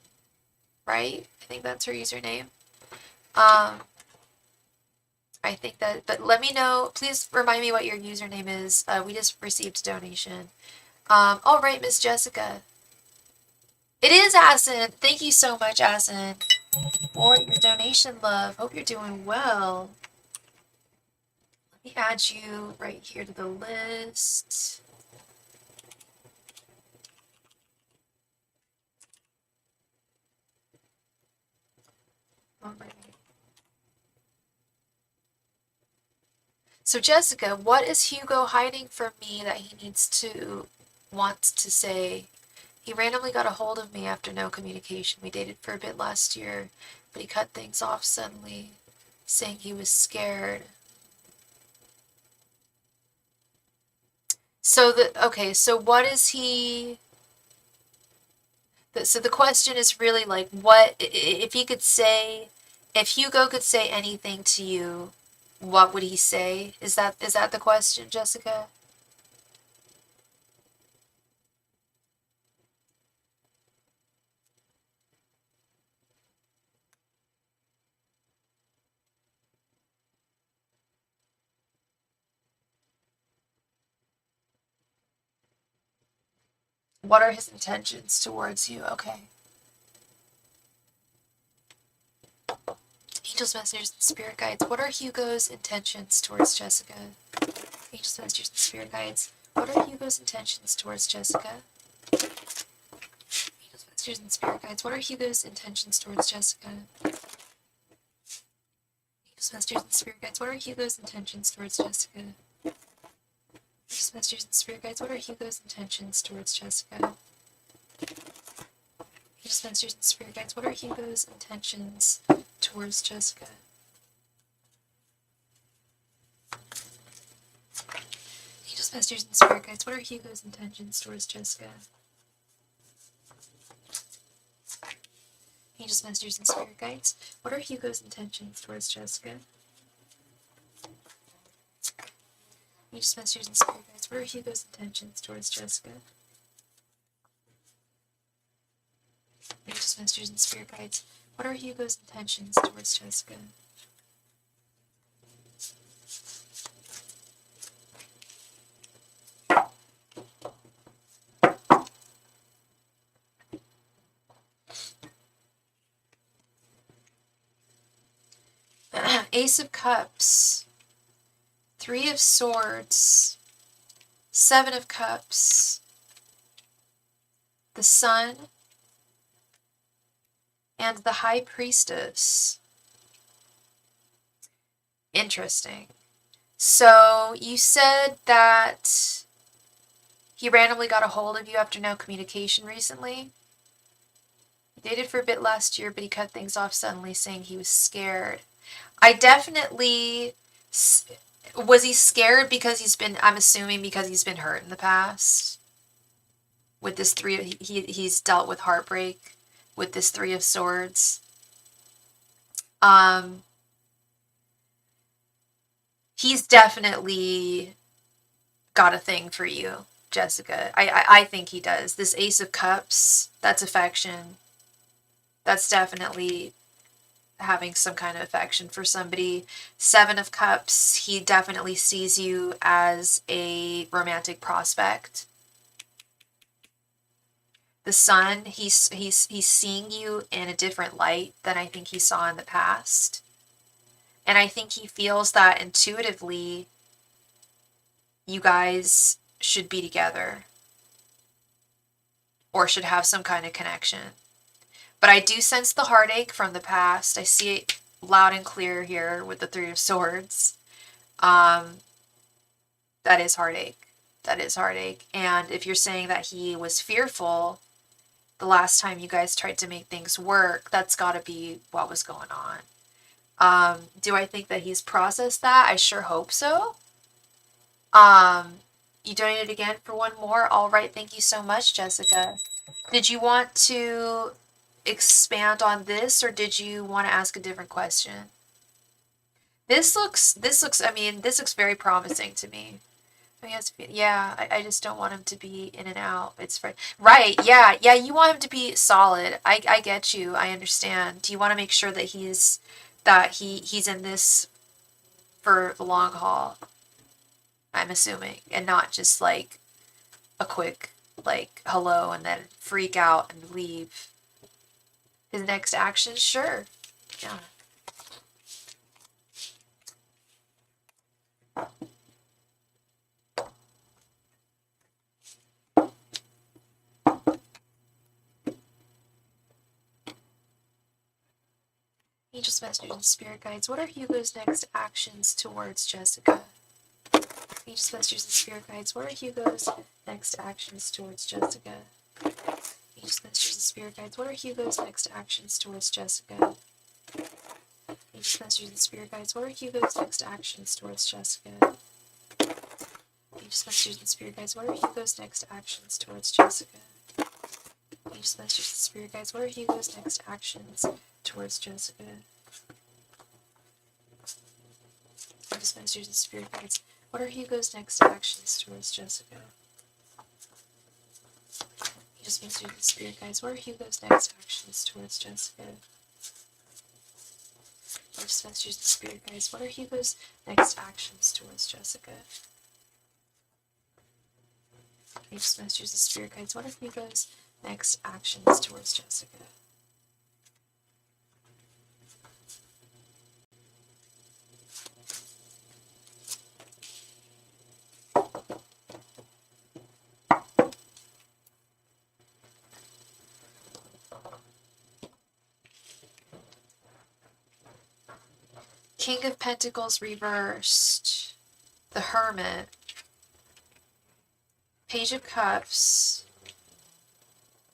right? I think that's her username. Um I think that, but let me know. Please remind me what your username is. We just received a donation. All right, Miss Jessica. It is Asin. Thank you so much, Asin, for your donation, love. Hope you're doing well. Let me add you right here to the list. All right. So Jessica, what is Hugo hiding from me that he wants to say? He randomly got a hold of me after no communication. We dated for a bit last year, but he cut things off suddenly, saying he was scared. So what is he? So the question is really like, what if he could say, if Hugo could say anything to you, what would he say? Is that the question, Jessica? What are his intentions towards you? Okay. Angels, messengers, and spirit guides. What are Hugo's intentions towards Jessica? Angels, messengers, and spirit guides. What are Hugo's intentions towards Jessica? Angels, messengers, and spirit guides. What are Hugo's intentions towards Jessica? Angels, messengers, and spirit guides. What are Hugo's intentions towards Jessica? Angels, messengers, and spirit guides. What are Hugo's intentions towards Jessica? Angels, messengers, and spirit guides. What are Hugo's intentions towards Jessica? Angels, messengers, and spirit guides. What are Hugo's intentions towards Jessica? Angels, messengers, and spirit guides. What are Hugo's intentions towards Jessica? Angels, messengers, and spirit guides. What are Hugo's intentions towards Jessica? Angels, messengers, and spirit guides. What are Hugo's intentions towards Jessica? Ace of Cups, Three of Swords, Seven of Cups, the Sun, and the High Priestess. Interesting. So you said that he randomly got a hold of you after no communication recently. He dated for a bit last year, but he cut things off suddenly, saying he was scared. I definitely... Was he scared because I'm assuming because he's been hurt in the past? With this he's dealt with heartbreak with this Three of Swords. He's definitely got a thing for you, Jessica. I think he does. This Ace of Cups, that's affection. That's definitely having some kind of affection for somebody. Seven of Cups, he definitely sees you as a romantic prospect. The Sun, he's seeing you in a different light than I think he saw in the past. And I think he feels that intuitively you guys should be together or should have some kind of connection. But I do sense the heartache from the past. I see it loud and clear here with the Three of Swords. That is heartache. That is heartache. And if you're saying that he was fearful the last time you guys tried to make things work, that's got to be what was going on. Do I think that he's processed that? I sure hope so. You donated again for one more. All right, thank you so much, Jessica. Did you want to expand on this, or did you want to ask a different question? This looks, I mean, this looks very promising to me. I mean, yeah, I just don't want him to be in and out. It's right, yeah, you want him to be solid. I get you. I understand. Do you want to make sure that he's in this for the long haul? I'm assuming, and not just like a quick like hello and then freak out and leave. His next action, sure, yeah. Angels, messengers, and spirit guides. What are Hugo's next actions towards Jessica? Angels, messengers, and spirit guides. What are Hugo's next actions towards Jessica? Angels, messengers, and spirit guides. What are Hugo's next actions towards Jessica? Angels, messengers, and spirit guides. What are Hugo's next actions towards Jessica? Angels, messengers, and spirit guides. What are Hugo's next actions towards Jessica? Angels, messengers, and spirit guides. What are Hugo's next actions towards Jessica? Angels, messengers, and spirit guides. What are Hugo's next actions towards Jessica? Angels, messengers, and spirit guides. What are Hugo's next actions towards Jessica? Angels, messengers, and spirit guides. What are Hugo's next actions towards Jessica? Angels, messengers, and spirit guides. What are Hugo's next actions towards Jessica? King of Pentacles reversed. The Hermit. Page of Cups.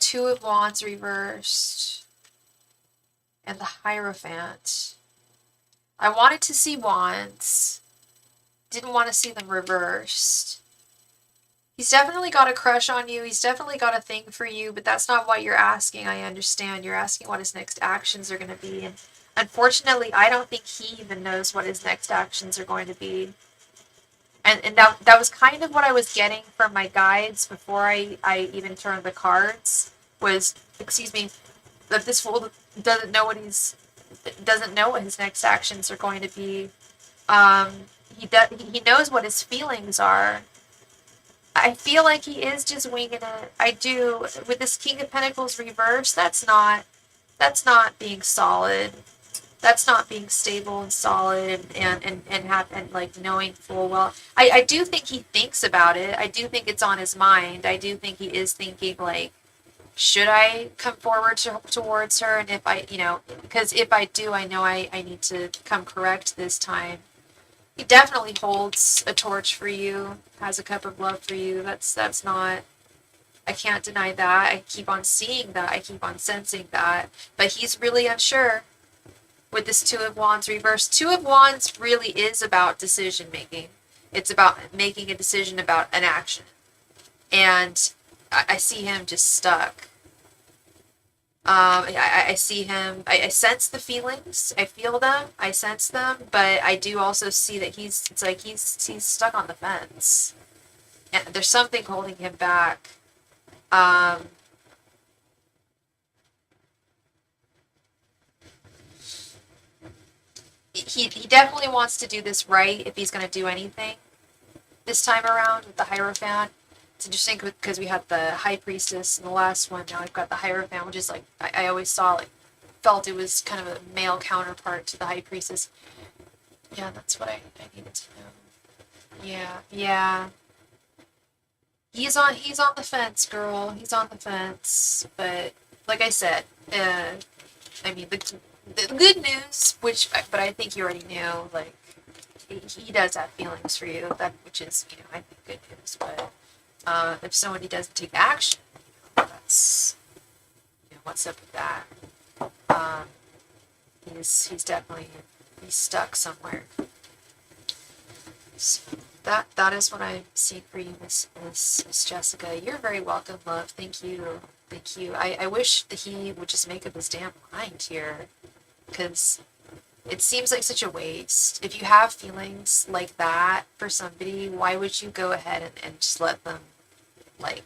Two of Wands reversed. And the Hierophant. I wanted to see Wands. Didn't want to see them reversed. He's definitely got a crush on you. He's definitely got a thing for you, but that's not what you're asking. I understand. You're asking what his next actions are going to be. And unfortunately, I don't think he even knows what his next actions are going to be. And that was kind of what I was getting from my guides before I even turned the cards. Was, excuse me, that this fool doesn't know what his next actions are going to be. He knows what his feelings are. I feel like he is just winging it. I do. With this King of Pentacles reverse, that's not being solid. That's not being stable and solid and like knowing full well. I do think he thinks about it. I do think it's on his mind. I do think he is thinking like, should I come forward towards her? And if I, because if I do, I know I need to come correct this time. He definitely holds a torch for you, has a cup of love for you. That's not, I can't deny that. I keep on seeing that. I keep on sensing that. But he's really unsure with this Two of Wands reversed. Two of Wands really is about decision making. It's about making a decision about an action. And I see him just stuck. I see him, I sense the feelings, I feel them, I sense them, but I do also see that it's like he's stuck on the fence. And there's something holding him back. He definitely wants to do this right if he's going to do anything this time around with the Hierophant. It's interesting because we had the High Priestess in the last one. Now I've got the Hierophant, which is like, I always saw, like, felt it was kind of a male counterpart to the High Priestess. Yeah, that's what I needed to know. Yeah. He's on the fence, girl. He's on the fence. But like I said, I mean, the good news, but I think you already knew, like, he does have feelings for you, which is, I think good news. But if somebody doesn't take action, that's, what's up with that? He's definitely, he's stuck somewhere. So that is what I see for you, Miss Jessica. You're very welcome, love. Thank you. I wish that he would just make up his damn mind here, because it seems like such a waste. If you have feelings like that for somebody, why would you go ahead and just let them, like,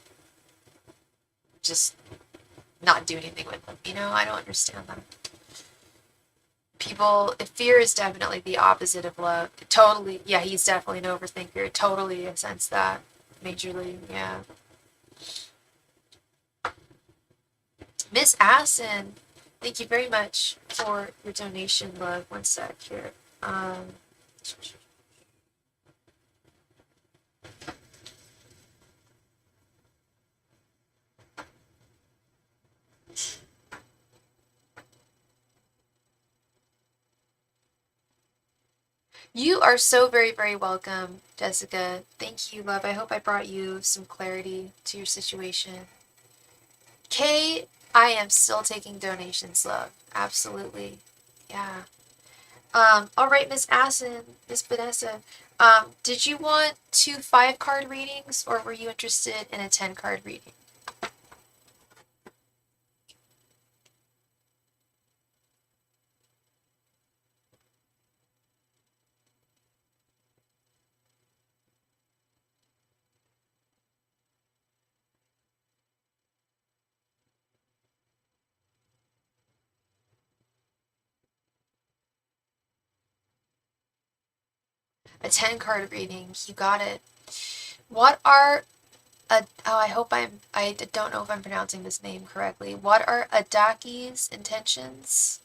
just not do anything with them? I don't understand that. Fear is definitely the opposite of love. Totally, yeah, he's definitely an overthinker. Totally, I sense that. Majorly, yeah. Miss Assen, thank you very much for your donation, love. One sec here. You are so very, very welcome, Jessica. Thank you, love. I hope I brought you some clarity to your situation. Kay, I am still taking donations, love. Absolutely. Yeah. All right, Miss Assen, Miss Vanessa, did you want 2 5-card readings, or were you interested in a 10-card reading? A 10-card reading, you got it. What are I don't know if I'm pronouncing this name correctly. What are Adaki's intentions?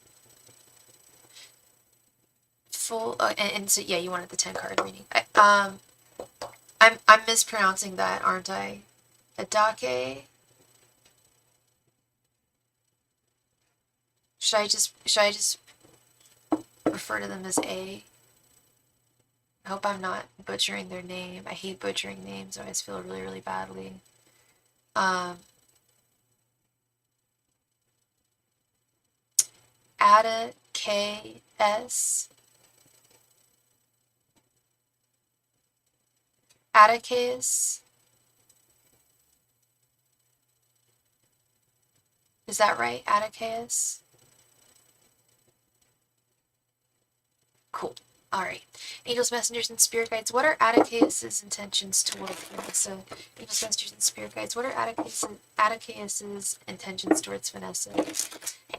And so yeah, you wanted the 10-card reading. I'm mispronouncing that, aren't I? Adake. Should I just refer to them as A? I hope I'm not butchering their name. I hate butchering names. I always feel really, really badly. Ada K.S. Atticus. Is that right? Atticus? Cool. Alright. Angels, messengers, and spirit guides. What are Atticus's intentions towards Vanessa? Angels, messengers, and spirit guides. What are Atticus's intentions towards Vanessa?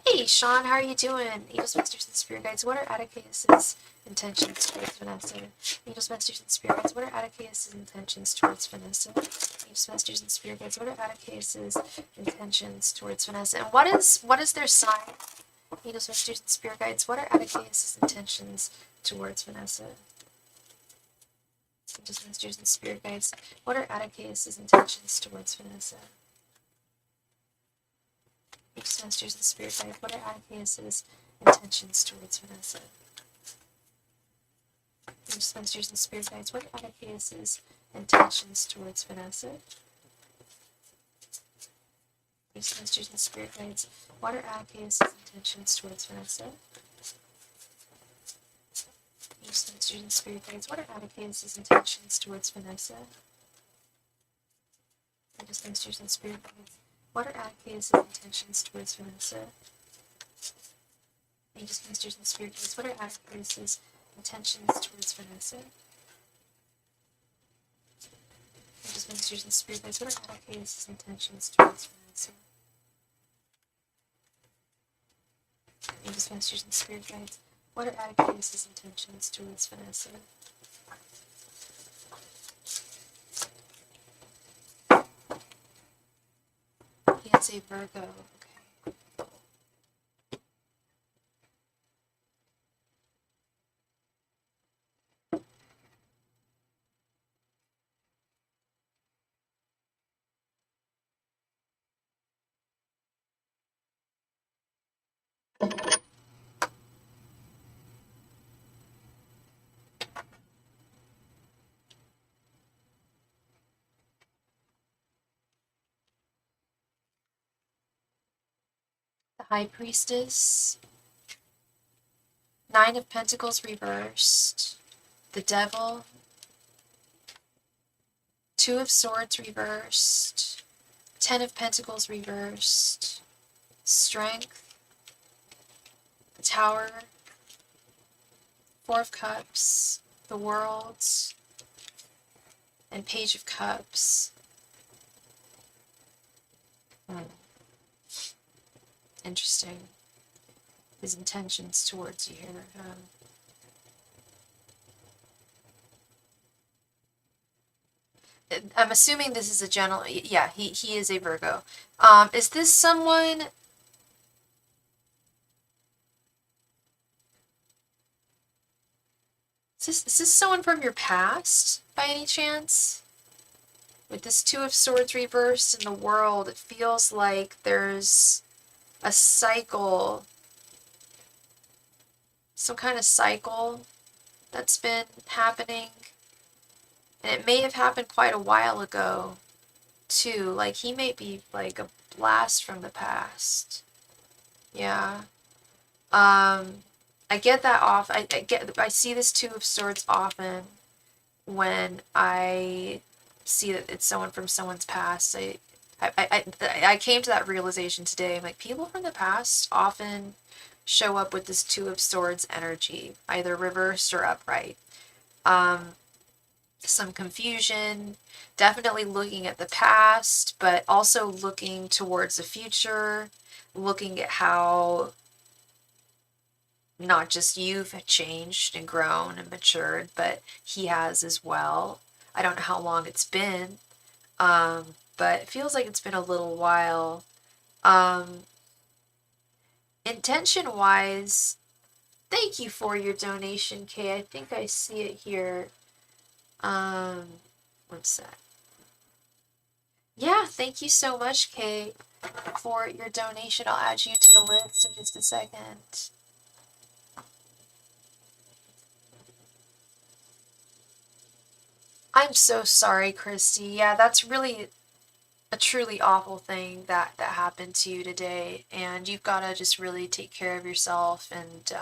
Hey, Sean, how are you doing? Angels, messengers, and spirit guides. What are Atticus's intentions towards Vanessa? Angels, messengers, and spirit guides. What are Atticus's intentions towards Vanessa? Angels, messengers, and spirit guides. What are Atticus's intentions towards Vanessa? And what is their sign? Angels, masters, and spirit guides, what are Atticus's intentions towards Vanessa? Angels, masters, and spirit guides, what are Atticus's intentions towards Vanessa? Angels, masters, and spirit guides, what are Atticus's intentions towards Vanessa? Angels, masters, and spirit guides, what are Atticus's intentions towards Vanessa? Angels, masters, and spirit guides, what are Atticus's intentions towards Vanessa? Angels, masters, and spirit guides, what are Atticus's intentions towards Vanessa? Angels, masters, and spirit guides, what are Atticus's intentions towards Vanessa? Angels, masters, and spirit guides, what are Atticus's intentions towards Vanessa? Angels, masters, and spirit guides, what are Atticus's intentions towards Vanessa? Angels, masters, and spirit guides, what are Atticus's intentions towards Vanessa? He is a Virgo. Okay. The High Priestess, Nine of Pentacles reversed, the Devil, Two of Swords reversed, Ten of Pentacles reversed, Strength, the Tower, Four of Cups, the World, and Page of Cups. Interesting. His intentions towards you here. I'm assuming this is a general. Yeah, he is a Virgo. Is this someone? Is this someone from your past by any chance? With this Two of Swords reversed in the World, it feels like there's a cycle, some kind of cycle that's been happening. And it may have happened quite a while ago, too. Like, he may be like a blast from the past. Yeah. I get that off. I see this Two of Swords often when I see that it's someone from someone's past. I came to that realization today. I'm like, people from the past often show up with this Two of Swords energy, either reversed or upright. Some confusion, definitely looking at the past, but also looking towards the future, looking at how not just you've changed and grown and matured, but he has as well. I don't know how long it's been, but it feels like it's been a little while. Intention-wise, thank you for your donation, Kay. I think I see it here. One sec. Yeah, thank you so much, Kay, for your donation. I'll add you to the list in just a second. I'm so sorry, Christy. Yeah, that's really a truly awful thing that happened to you today, and you've got to just really take care of yourself and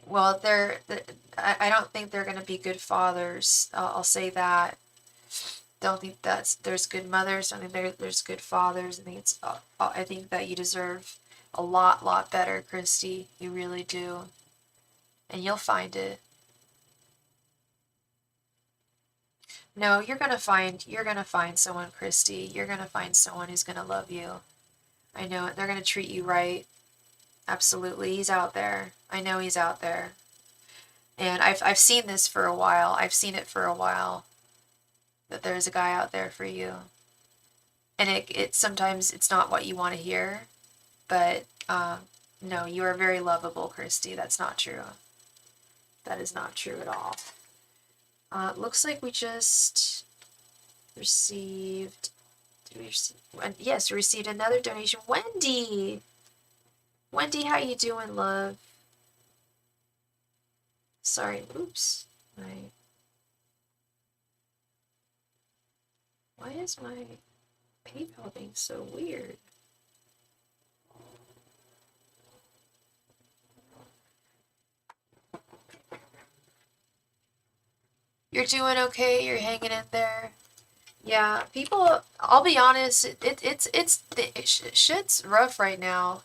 well, I don't think they're going to be good fathers. I'll say that. Don't think there's good mothers. Don't think there's good fathers. I think that you deserve a lot better, Christy. You really do, and you'll find it. No, you're gonna find someone, Christy. You're gonna find someone who's gonna love you. I know it. They're gonna treat you right. Absolutely. He's out there. I know he's out there. And I've seen this for a while. I've seen it for a while. that there's a guy out there for you. And it sometimes it's not what you want to hear, but no, you are very lovable, Christy. That's not true. That is not true at all. Looks like we just received, yes, we received another donation. Wendy! Wendy, how you doing, love? Sorry, oops. Why is my PayPal being so weird? You're doing okay? You're hanging in there? Yeah, people, I'll be honest, shit's rough right now.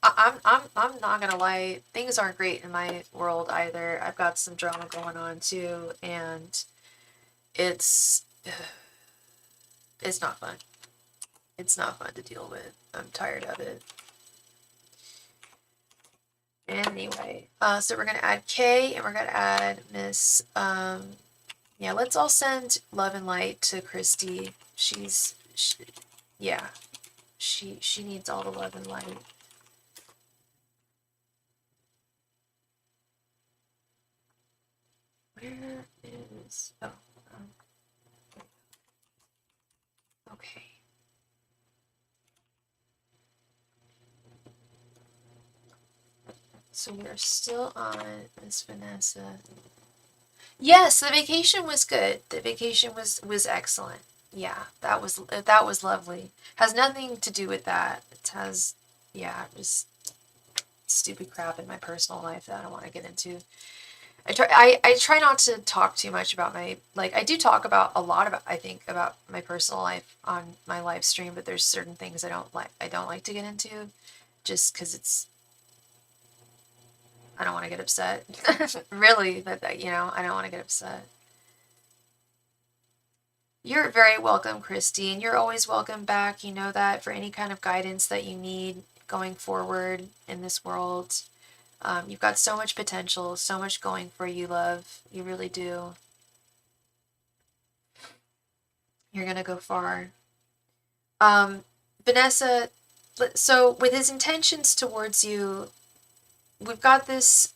I'm not gonna lie, things aren't great in my world either. I've got some drama going on too, and it's it's not fun. It's not fun to deal with. I'm tired of it. Anyway, so we're gonna add Kay and we're gonna add Miss. Yeah, let's all send love and light to Christy. Yeah, she needs all the love and light. Where is, oh, okay. So we're still on Miss Vanessa. Yes, the vacation was good. The vacation was excellent. Yeah, that was lovely. Has nothing to do with that. It has, yeah, just stupid crap in my personal life that I don't want to get into. I try not to talk too much about my, like, I do talk about a lot about, I think, about my personal life on my live stream, but there's certain things I don't like to get into just because I don't want to get upset. Really, that, you know, I don't want to get upset. You're very welcome, Christine. You're always welcome back. You know that, for any kind of guidance that you need going forward in this world. You've got so much potential, so much going for you, love. You really do. You're gonna go far. Vanessa, so with his intentions towards you, we've got this,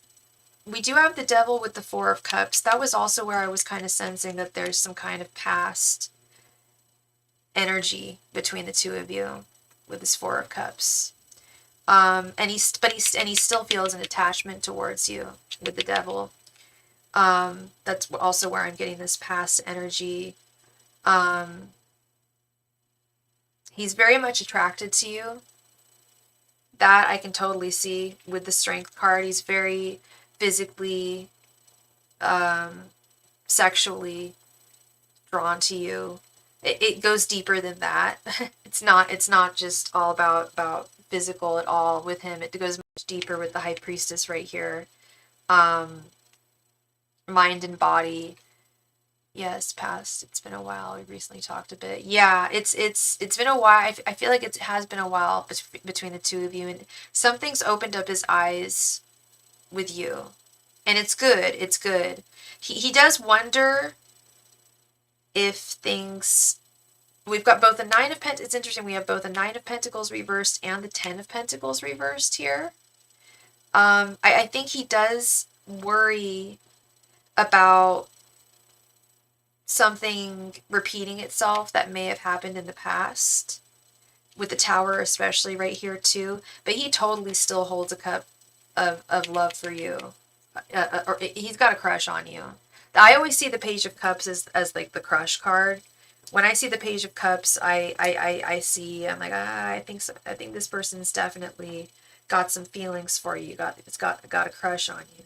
we do have the devil with the Four of Cups. That was also where I was kind of sensing that there's some kind of past energy between the two of you with this Four of Cups. And he still feels an attachment towards you with the devil. That's also where I'm getting this past energy. He's very much attracted to you. That I can totally see with the Strength card. He's very physically, sexually drawn to you. It goes deeper than that. It's not just all about physical at all with him. It goes much deeper with the High Priestess right here. Mind and body. Yes, past. It's been a while. We recently talked a bit. Yeah, it's been a while. I feel like it has been a while between the two of you, and something's opened up his eyes with you, and it's good. It's good. He does wonder if things. We've got both the Nine of Pentacles. It's interesting. We have both the Nine of Pentacles reversed and the Ten of Pentacles reversed here. I think he does worry about something repeating itself that may have happened in the past, with the Tower especially right here too, but he totally still holds a cup of love for you, or he's got a crush on you. I always see the Page of Cups as like the crush card. When I see the Page of Cups, I see, I'm like, I think so, I think this person's definitely got some feelings for you, got a crush on you.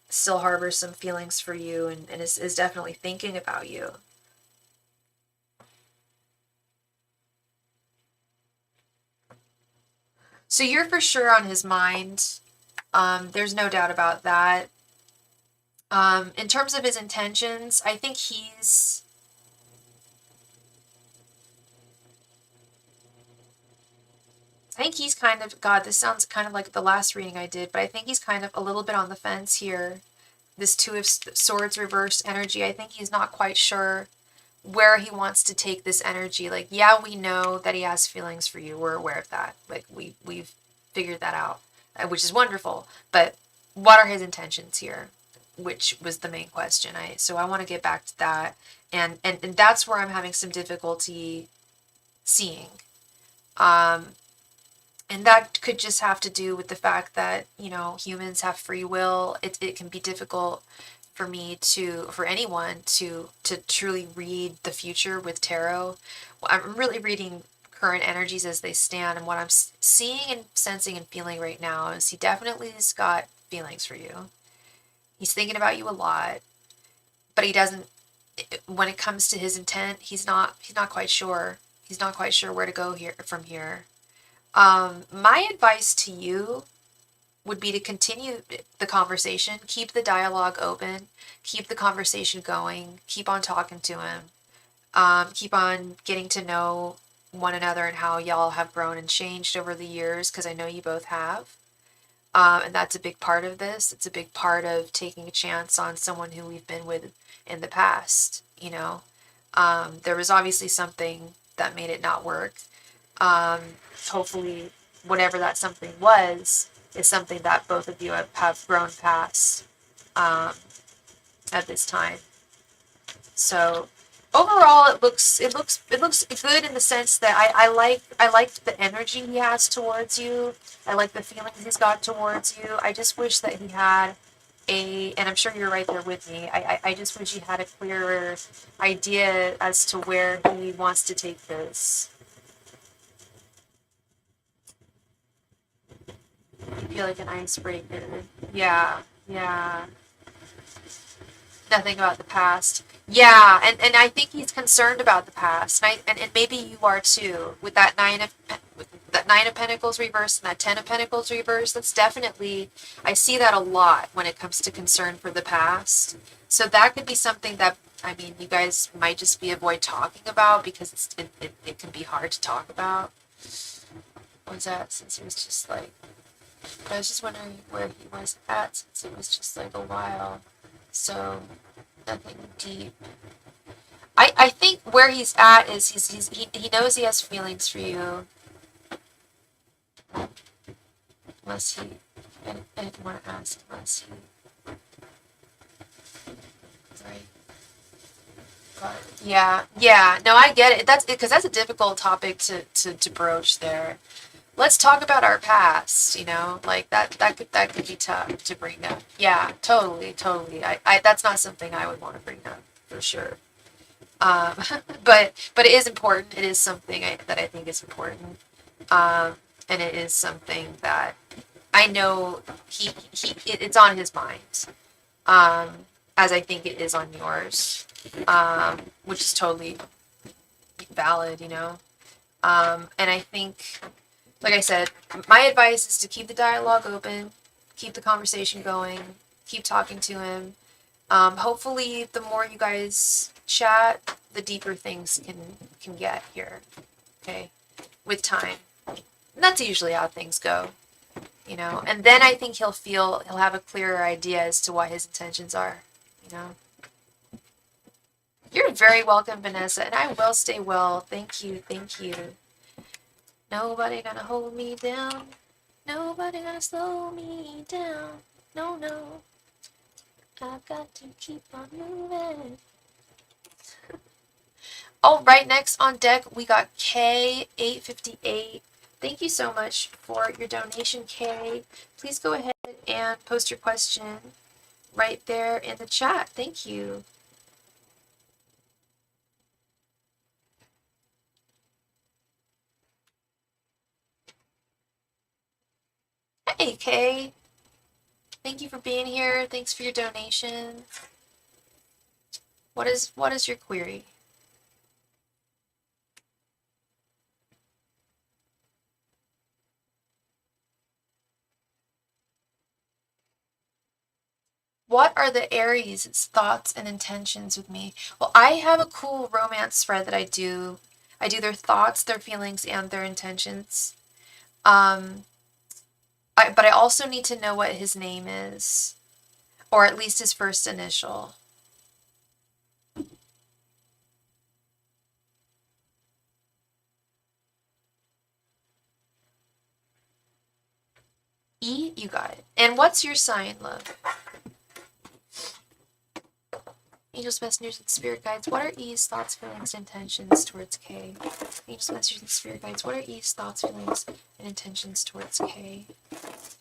Still harbors some feelings for you, and is definitely thinking about you. So you're for sure on his mind. There's no doubt about that. In terms of his intentions, I think he's kind of, God, this sounds kind of like the last reading I did, but I think he's kind of a little bit on the fence here. this Two of Swords reverse energy. I think he's not quite sure where he wants to take this energy. Like, yeah, we know that he has feelings for you. We're aware of that. Like, we've figured that out, which is wonderful. But what are his intentions here? Which was the main question. So I want to get back to that. And that's where I'm having some difficulty seeing. And that could just have to do with the fact that, you know, humans have free will. It can be difficult for anyone to truly read the future with tarot. I'm really reading current energies as they stand, and what I'm seeing and sensing and feeling right now is he definitely has got feelings for you. He's thinking about you a lot, but he doesn't, when it comes to his intent, he's not quite sure. He's not quite sure where to go from here. My advice to you would be to continue the conversation, keep the dialogue open, keep the conversation going, keep on talking to him, keep on getting to know one another and how y'all have grown and changed over the years, because I know you both have. And that's a big part of this. It's a big part of taking a chance on someone who we've been with in the past, you know. There was obviously something that made it not work. Hopefully, whatever that something was, is something that both of you have grown past at this time. So overall, it looks good in the sense that I like the energy he has towards you. I like the feelings he's got towards you. I just wish that he had and I'm sure you're right there with me. I just wish he had a clearer idea as to where he wants to take this. I feel like an icebreaker. Yeah, yeah. Nothing about the past. Yeah, and I think he's concerned about the past, and maybe you are too. With that Nine of Pentacles reversed and that Ten of Pentacles reversed, that's definitely, I see that a lot when it comes to concern for the past. So that could be something that, I mean, you guys might just avoid talking about because it can be hard to talk about. What was that? Since it was just like, I was just wondering where he was at since it was just like a while. So nothing deep. I think where he's at is he knows he has feelings for you. Unless he, I didn't want to ask unless he, right? But yeah. No, I get it. That's because that's a difficult topic to broach there. Let's talk about our past, you know, like that could be tough to bring up. Yeah, totally. I that's not something I would want to bring up for sure. Um, but it is important. It is something that I think is important. And it is something that I know it's on his mind. As I think it is on yours. Which is totally valid, you know. And I think, like I said, my advice is to keep the dialogue open, keep the conversation going, keep talking to him. Hopefully, the more you guys chat, the deeper things can get here. Okay, with time. And that's usually how things go, you know. And then I think he'll have a clearer idea as to what his intentions are, you know. You're very welcome, Vanessa, and I will stay well. Thank you. Nobody gonna hold me down. Nobody gonna slow me down. No. I've got to keep on moving. Oh, right next on deck, we got K858. Thank you so much for your donation, K. Please go ahead and post your question right there in the chat. Thank you. Hey, Kay. Thank you for being here. Thanks for your donation. What is your query? What are the Aries' thoughts and intentions with me? Well, I have a cool romance spread that I do. I do their thoughts, their feelings, and their intentions. But I also need to know what his name is. or at least his first initial. E, you got it. And what's your sign, love? Angels, messengers, and spirit guides, what are E's thoughts, feelings, and intentions towards K? Angels, messengers, and spirit guides, what are E's thoughts, feelings, and intentions towards K?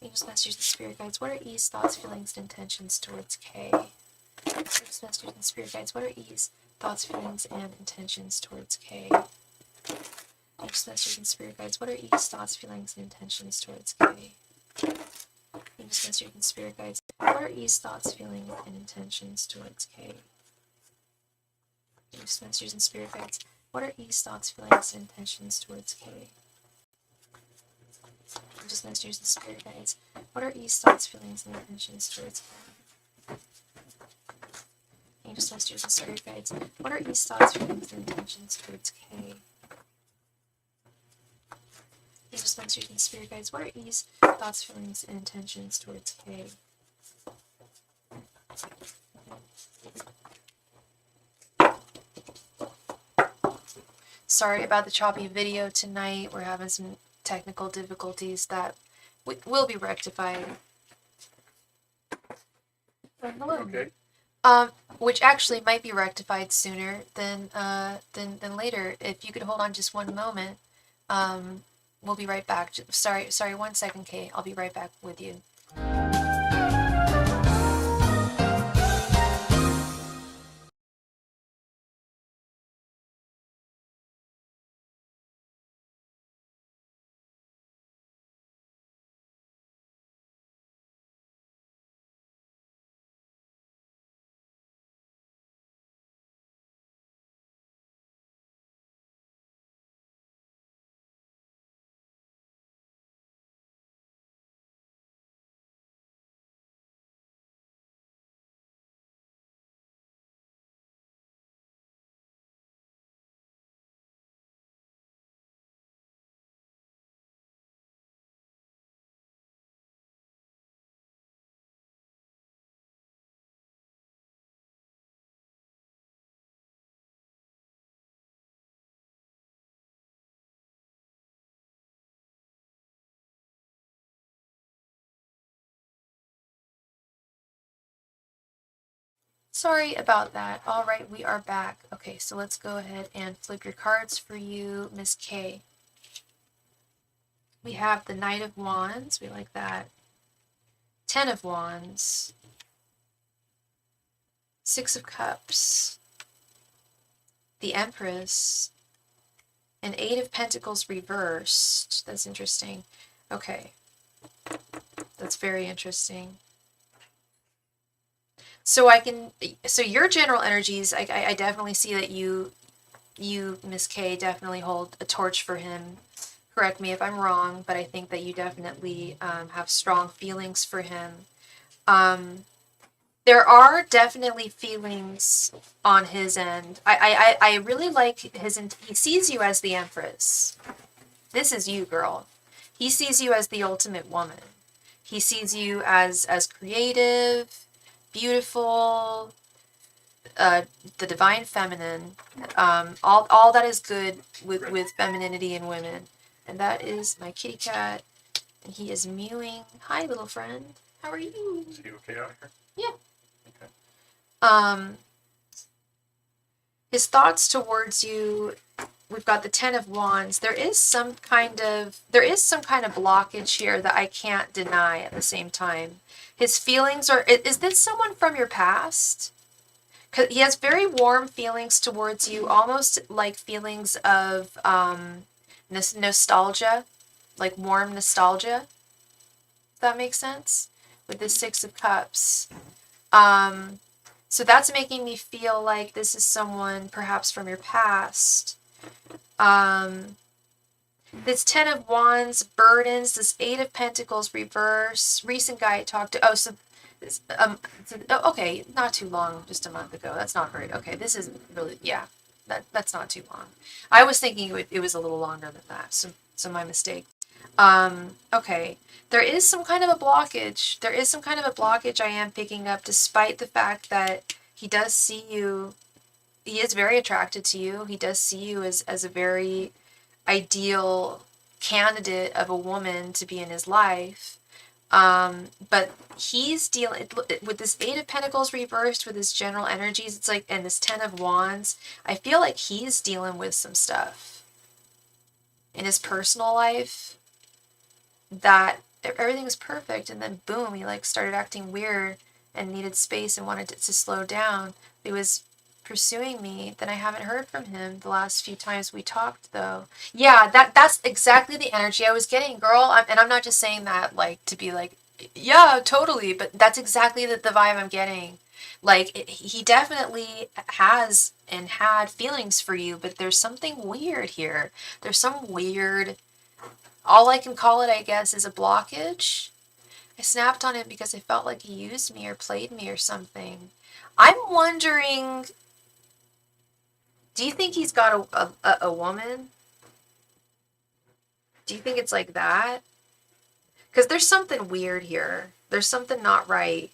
Angels, messengers, and spirit guides, what are E's thoughts, feelings, and intentions towards K? Angels, messengers, and spirit guides, what are E's thoughts, feelings, and intentions towards K? Angels, messengers, and spirit guides, what are E's thoughts, feelings, and intentions towards K? Angels, messengers, and spirit guides, what are E's thoughts, feelings, and intentions towards K? Angels, messengers, and spirit guides, what are E's thoughts, feelings, and intentions towards K? Angels, messengers, and spirit guides, what are E's thoughts, feelings, and intentions towards K? Angels, messengers, and spirit guides, what are E's thoughts, feelings, and intentions towards K? Angels, messengers, and spirit guides, what are E's thoughts, feelings, and intentions towards K? Sorry about the choppy video tonight. We're having some technical difficulties that will be rectified. Hello. Okay. Which actually might be rectified sooner than later. If you could hold on just one moment, we'll be right back. Sorry, 1 second, Kay. I'll be right back with you. Sorry about that. All right, we are back. Okay, so let's go ahead and flip your cards for you, Miss K. We have the Knight of Wands. We like that. 10 of Wands. 6 of Cups. The Empress. And 8 of Pentacles reversed. That's interesting. Okay. That's very interesting. So your general energies, I definitely see that you, Miss K, definitely hold a torch for him. Correct me if I'm wrong, but I think that you definitely have strong feelings for him. There are definitely feelings on his end. I really like he sees you as the Empress. This is you, girl. He sees you as the ultimate woman. He sees you as creative, beautiful, the divine feminine, all that is good with femininity in women. And that is my kitty cat, and he is mewing. Hi, little friend. How are you? Is he okay out here? Yeah. Okay. His thoughts towards you. We've got the 10 of Wands. There is some kind of blockage here that I can't deny at the same time. His feelings are, is this someone from your past? Because he has very warm feelings towards you, almost like feelings of nostalgia, like warm nostalgia, if that makes sense, with the 6 of Cups. So that's making me feel like this is someone perhaps from your past. This 10 of Wands burdens, this 8 of Pentacles reverse, recent guy I talked to, okay, not too long, just a month ago. That's not very, okay, this is really, yeah, that's not too long. I was thinking it was a little longer than that, so my mistake. Okay. There is some kind of a blockage. There is some kind of a blockage I am picking up, despite the fact that he does see you. He is very attracted to you. He does see you as a very ideal candidate of a woman to be in his life. But he's dealing with this Eight of Pentacles reversed with his general energies. It's like, and this Ten of Wands. I feel like he's dealing with some stuff in his personal life that everything was perfect, and then boom, he like started acting weird and needed space and wanted it to slow down. He was pursuing me. Then I haven't heard from him the last few times we talked, though. Yeah, that's exactly the energy I was getting, girl. And I'm not just saying that like to be like, yeah, totally, but that's exactly the vibe I'm getting. Like he definitely has and had feelings for you, but there's something weird here. There's some weird, all I can call it, I guess, is a blockage. I snapped on him because I felt like he used me or played me or something. I'm wondering, do you think he's got a woman? Do you think it's like that? Because there's something weird here. There's something not right.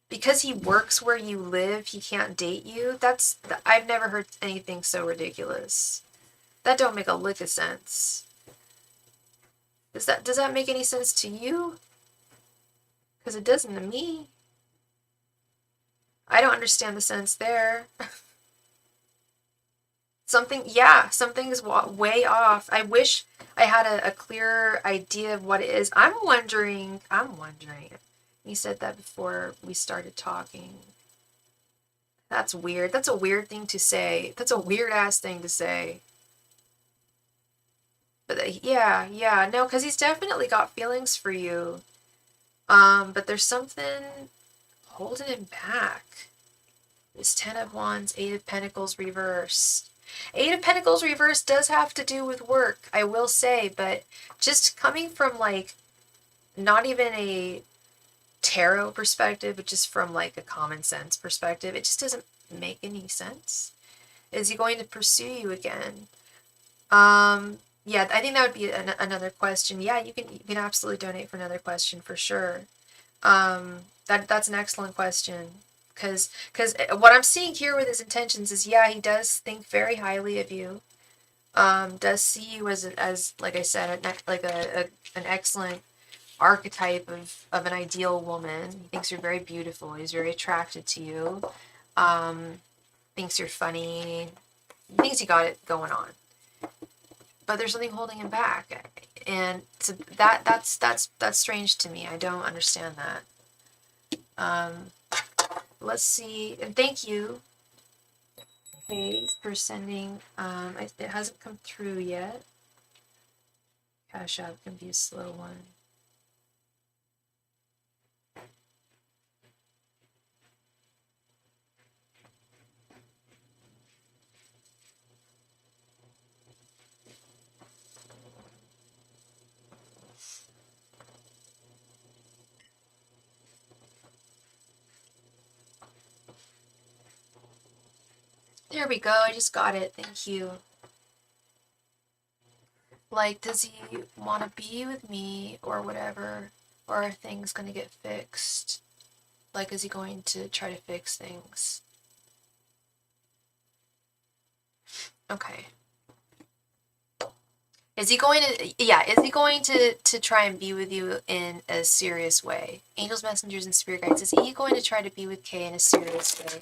Because he works where you live, he can't date you? I've never heard anything so ridiculous. That don't make a lick of sense. Does that make any sense to you? Because it doesn't to me. I don't understand the sense there. Something's way off. I wish I had a clearer idea of what it is. I'm wondering. You said that before we started talking. That's weird. That's a weird thing to say. That's a weird ass thing to say. But yeah, no, because he's definitely got feelings for you. But there's something holding him back. This Ten of Wands, Eight of Pentacles reversed. Eight of Pentacles reversed does have to do with work, I will say, but just coming from like not even a tarot perspective, but just from like a common sense perspective, it just doesn't make any sense. Is he going to pursue you again? Yeah, I think that would be another question. Yeah, you can absolutely donate for another question for sure. That's an excellent question. Because what I'm seeing here with his intentions is, yeah, he does think very highly of you. Does see you as like I said, an excellent archetype of an ideal woman. He thinks you're very beautiful. He's very attracted to you. Thinks you're funny. Thinks you got it going on. But there's something holding him back, and so that's strange to me. I don't understand that. Let's see, and thank you, Kay, for sending. It hasn't come through yet. CashApp can be a slow one. There we go. I just got it. Thank you. Like, does he want to be with me or whatever? Or are things going to get fixed? Like, is he going to try to fix things? Okay. Is he going to try and be with you in a serious way? Angels, messengers, and spirit guides, is he going to try to be with Kay in a serious way?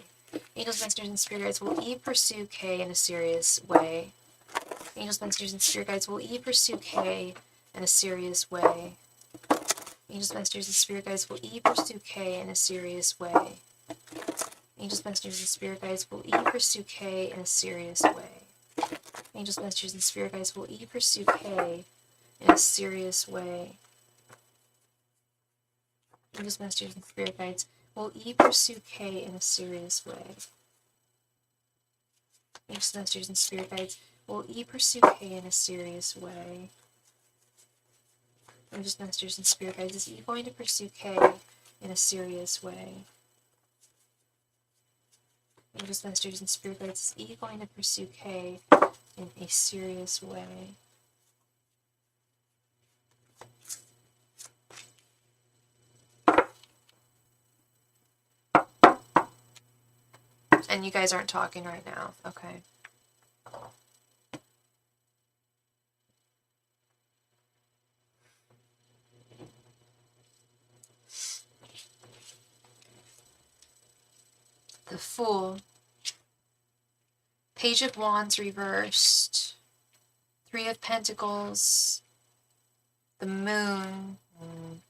Angels, messengers, and spirit guides, will he pursue Kay in a serious way? Angels, messengers, and spirit guides, will he pursue Kay in a serious way? Angels, messengers, and spirit guides, will he pursue Kay in a serious way? Angels, messengers, and spirit guides, will he pursue Kay in a serious way? Angels, messengers, and spirit guides, will he pursue Kay in a serious way? Angels, messengers, and spirit guides, will he pursue Kay in a serious way? Angels, messengers, and spirit guides, will he pursue Kay in a serious way? Angels, messengers, and spirit guides, is he going to pursue Kay in a serious way? Angels, messengers, and spirit guides, is he going to pursue Kay in a serious way. And you guys aren't talking right now. Okay. The Fool. Page of Wands reversed. Three of Pentacles. The Moon.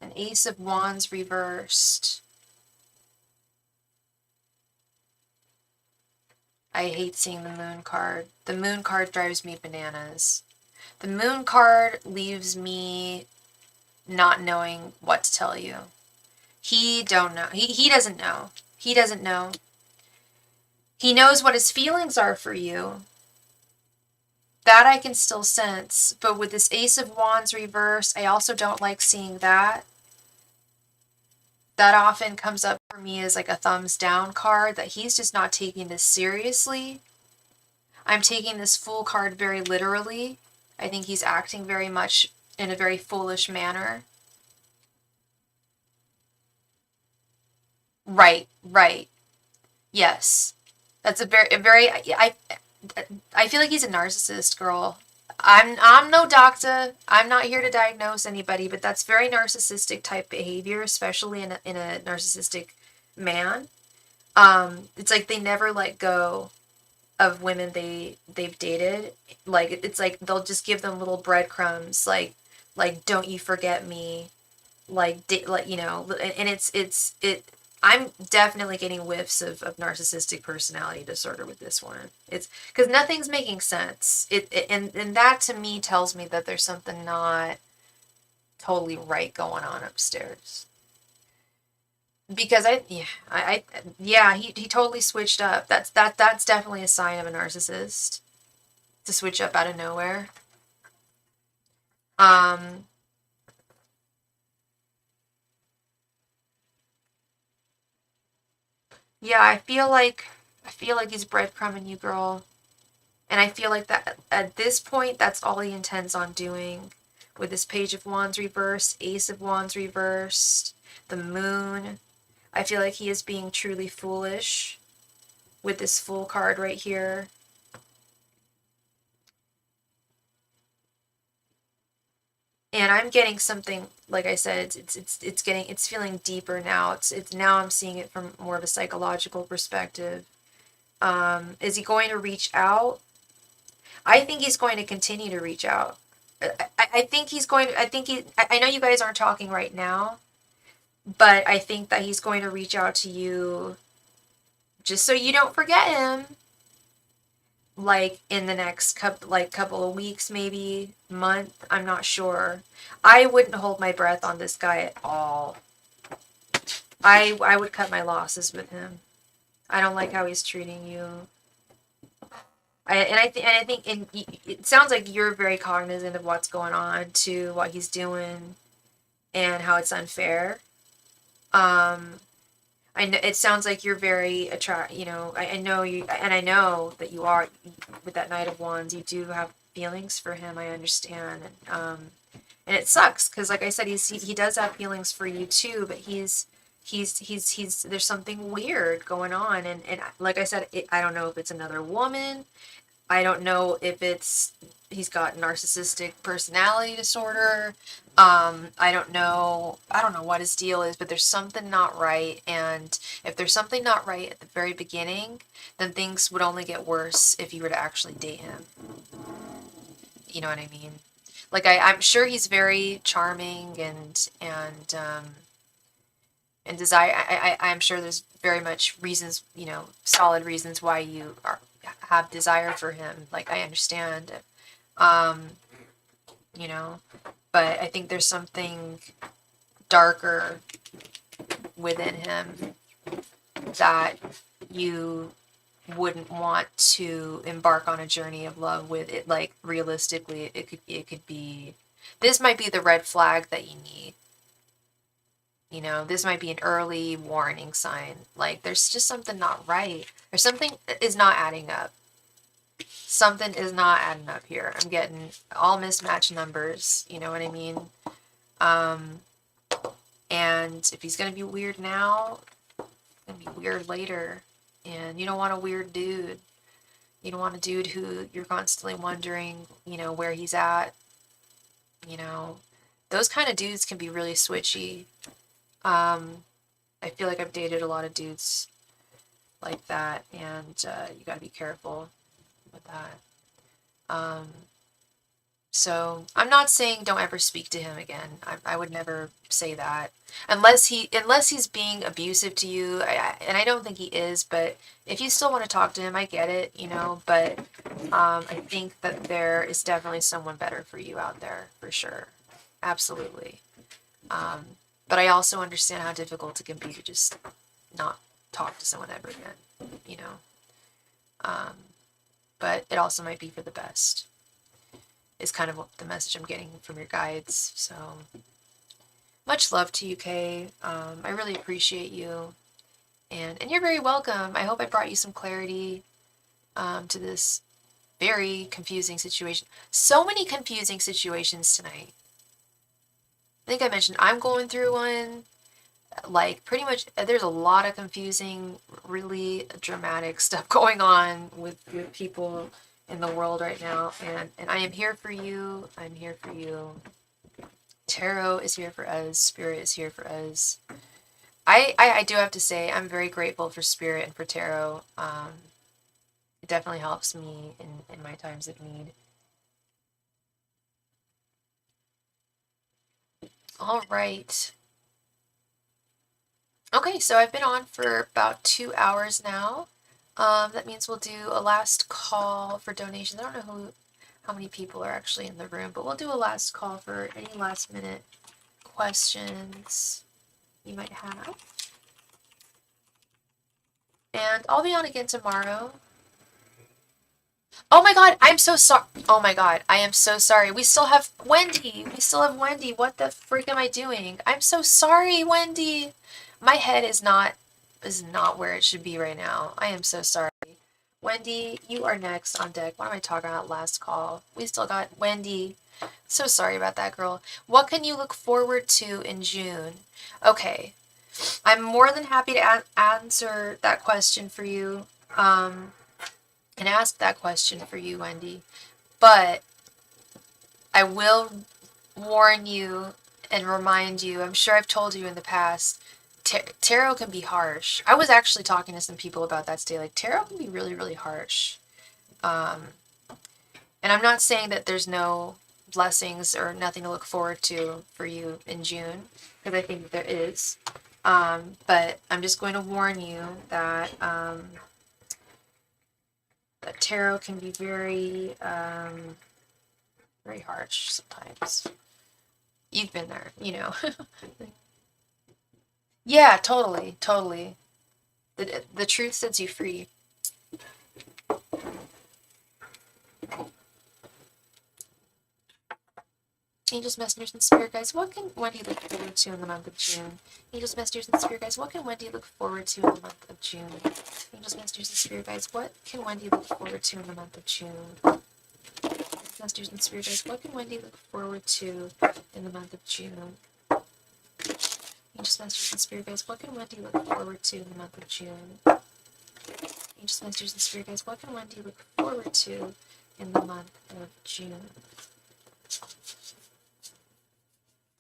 An Ace of Wands reversed. I hate seeing the Moon card. The Moon card drives me bananas. The Moon card leaves me not knowing what to tell you. He don't know. He doesn't know. He doesn't know. He knows what his feelings are for you. That I can still sense. But with this Ace of Wands reverse, I also don't like seeing that. That often comes up for me as like a thumbs down card, that he's just not taking this seriously. I'm taking this Fool card very literally. I think he's acting very much in a very foolish manner. Right, right. Yes. That's a very, I feel like he's a narcissist, girl. I'm no doctor. I'm not here to diagnose anybody, but that's very narcissistic type behavior, especially in a narcissistic man. It's like they never let go of women they've dated. Like it's like they'll just give them little breadcrumbs, like don't you forget me, like you know, and it. I'm definitely getting whiffs of narcissistic personality disorder with this one. It's because nothing's making sense. And that to me tells me that there's something not totally right going on upstairs. Because he totally switched up. That's definitely a sign of a narcissist, to switch up out of nowhere. Yeah, I feel like he's breadcrumbing you, girl. And I feel like that at this point, that's all he intends on doing. With this Page of Wands reversed, Ace of Wands reversed, the Moon. I feel like he is being truly foolish with this Fool card right here. And I'm getting something, like I said, it's feeling deeper now. It's now I'm seeing it from more of a psychological perspective. Is he going to reach out? I think he's going to continue to reach out. I think he's going to, I know you guys aren't talking right now, but I think that he's going to reach out to you just so you don't forget him. Like in the next couple of weeks, maybe month, I'm not sure. I wouldn't hold my breath on this guy at all. I would cut my losses with him. I don't like how he's treating you. I think it sounds like you're very cognizant of what's going on, to what he's doing, and how it's unfair. I know it sounds like you're very I know you, and I know that you are. With that Knight of Wands, you do have feelings for him. I understand, and it sucks because, like I said, he does have feelings for you too. But he's there's something weird going on, and like I said, I don't know if it's another woman. I don't know if he's got narcissistic personality disorder. I don't know what his deal is, but there's something not right. And if there's something not right at the very beginning, then things would only get worse if you were to actually date him. You know what I mean? Like I'm sure he's very charming and desire. I'm sure there's very much reasons, solid reasons why you have desire for him. Like I understand, but I think there's something darker within him that you wouldn't want to embark on a journey of love with. It, like, realistically, it could be, this might be the red flag that you need. This might be an early warning sign. Like, there's just something not right. There's something that is not adding up. something is not adding up here. I'm getting all mismatched numbers, you know what I mean? And if he's going to be weird now, it's going to be weird later. And you don't want a weird dude. You don't want a dude who you're constantly wondering, you know, where he's at. You know, those kind of dudes can be really switchy. I feel like I've dated a lot of dudes like that, and you gotta be careful with that. So I'm not saying don't ever speak to him again. I would never say that unless he's being abusive to you. And I don't think he is. But if you still want to talk to him, I get it, you know. But I think that there is definitely someone better for you out there, for sure, absolutely. But I also understand how difficult it can be to just not talk to someone ever again, you know. But it also might be for the best, is kind of what the message I'm getting from your guides. So much love to you, Kay. I really appreciate you. And you're very welcome. I hope I brought you some clarity to this very confusing situation. So many confusing situations tonight. I think I mentioned I'm going through one. Like, pretty much, there's a lot of confusing, really dramatic stuff going on with people in the world right now. And I am here for you. I'm here for you. Tarot is here for us. Spirit is here for us. I do have to say, I'm very grateful for Spirit and for Tarot. It definitely helps me in my times of need. All right. Okay, so I've been on for about 2 hours now. That means we'll do a last call for donations. I don't know how many people are actually in the room, but we'll do a last call for any last minute questions you might have. And I'll be on again tomorrow. Oh my god, I'm so sorry. Oh my god, I am so sorry. We still have Wendy. We still have Wendy. What the freak am I doing? I'm so sorry, Wendy. My head is not where it should be right now. I am so sorry. Wendy, you are next on deck. What am I talking about? Last call. We still got Wendy. So sorry about that, girl. What can you look forward to in June? Okay. I'm more than happy to answer that question for you. And ask that question for you, Wendy. But I will warn you and remind you, I'm sure I've told you in the past, tarot can be harsh. I was actually talking to some people about that today. Like, tarot can be really, really harsh. And I'm not saying that there's no blessings or nothing to look forward to for you in June, because I think there is. But I'm just going to warn you that that tarot can be very, very harsh sometimes. You've been there, you know. Yeah, totally, totally. The truth sets you free. Angels, messengers, and spirit guides, what can Wendy look forward to in the month of June? Angels, messengers, and spirit guides, what can Wendy look forward to in the month of June? Angels, messengers, and spirit guides, what can Wendy look forward to in the month of June? Messengers and spirit guides, what can Wendy look forward to in the month of June? Angels, messengers, and spirit guides, what can Wendy look forward to in the month of June? Angels, messengers, and spirit guides, what can Wendy look forward to in the month of June?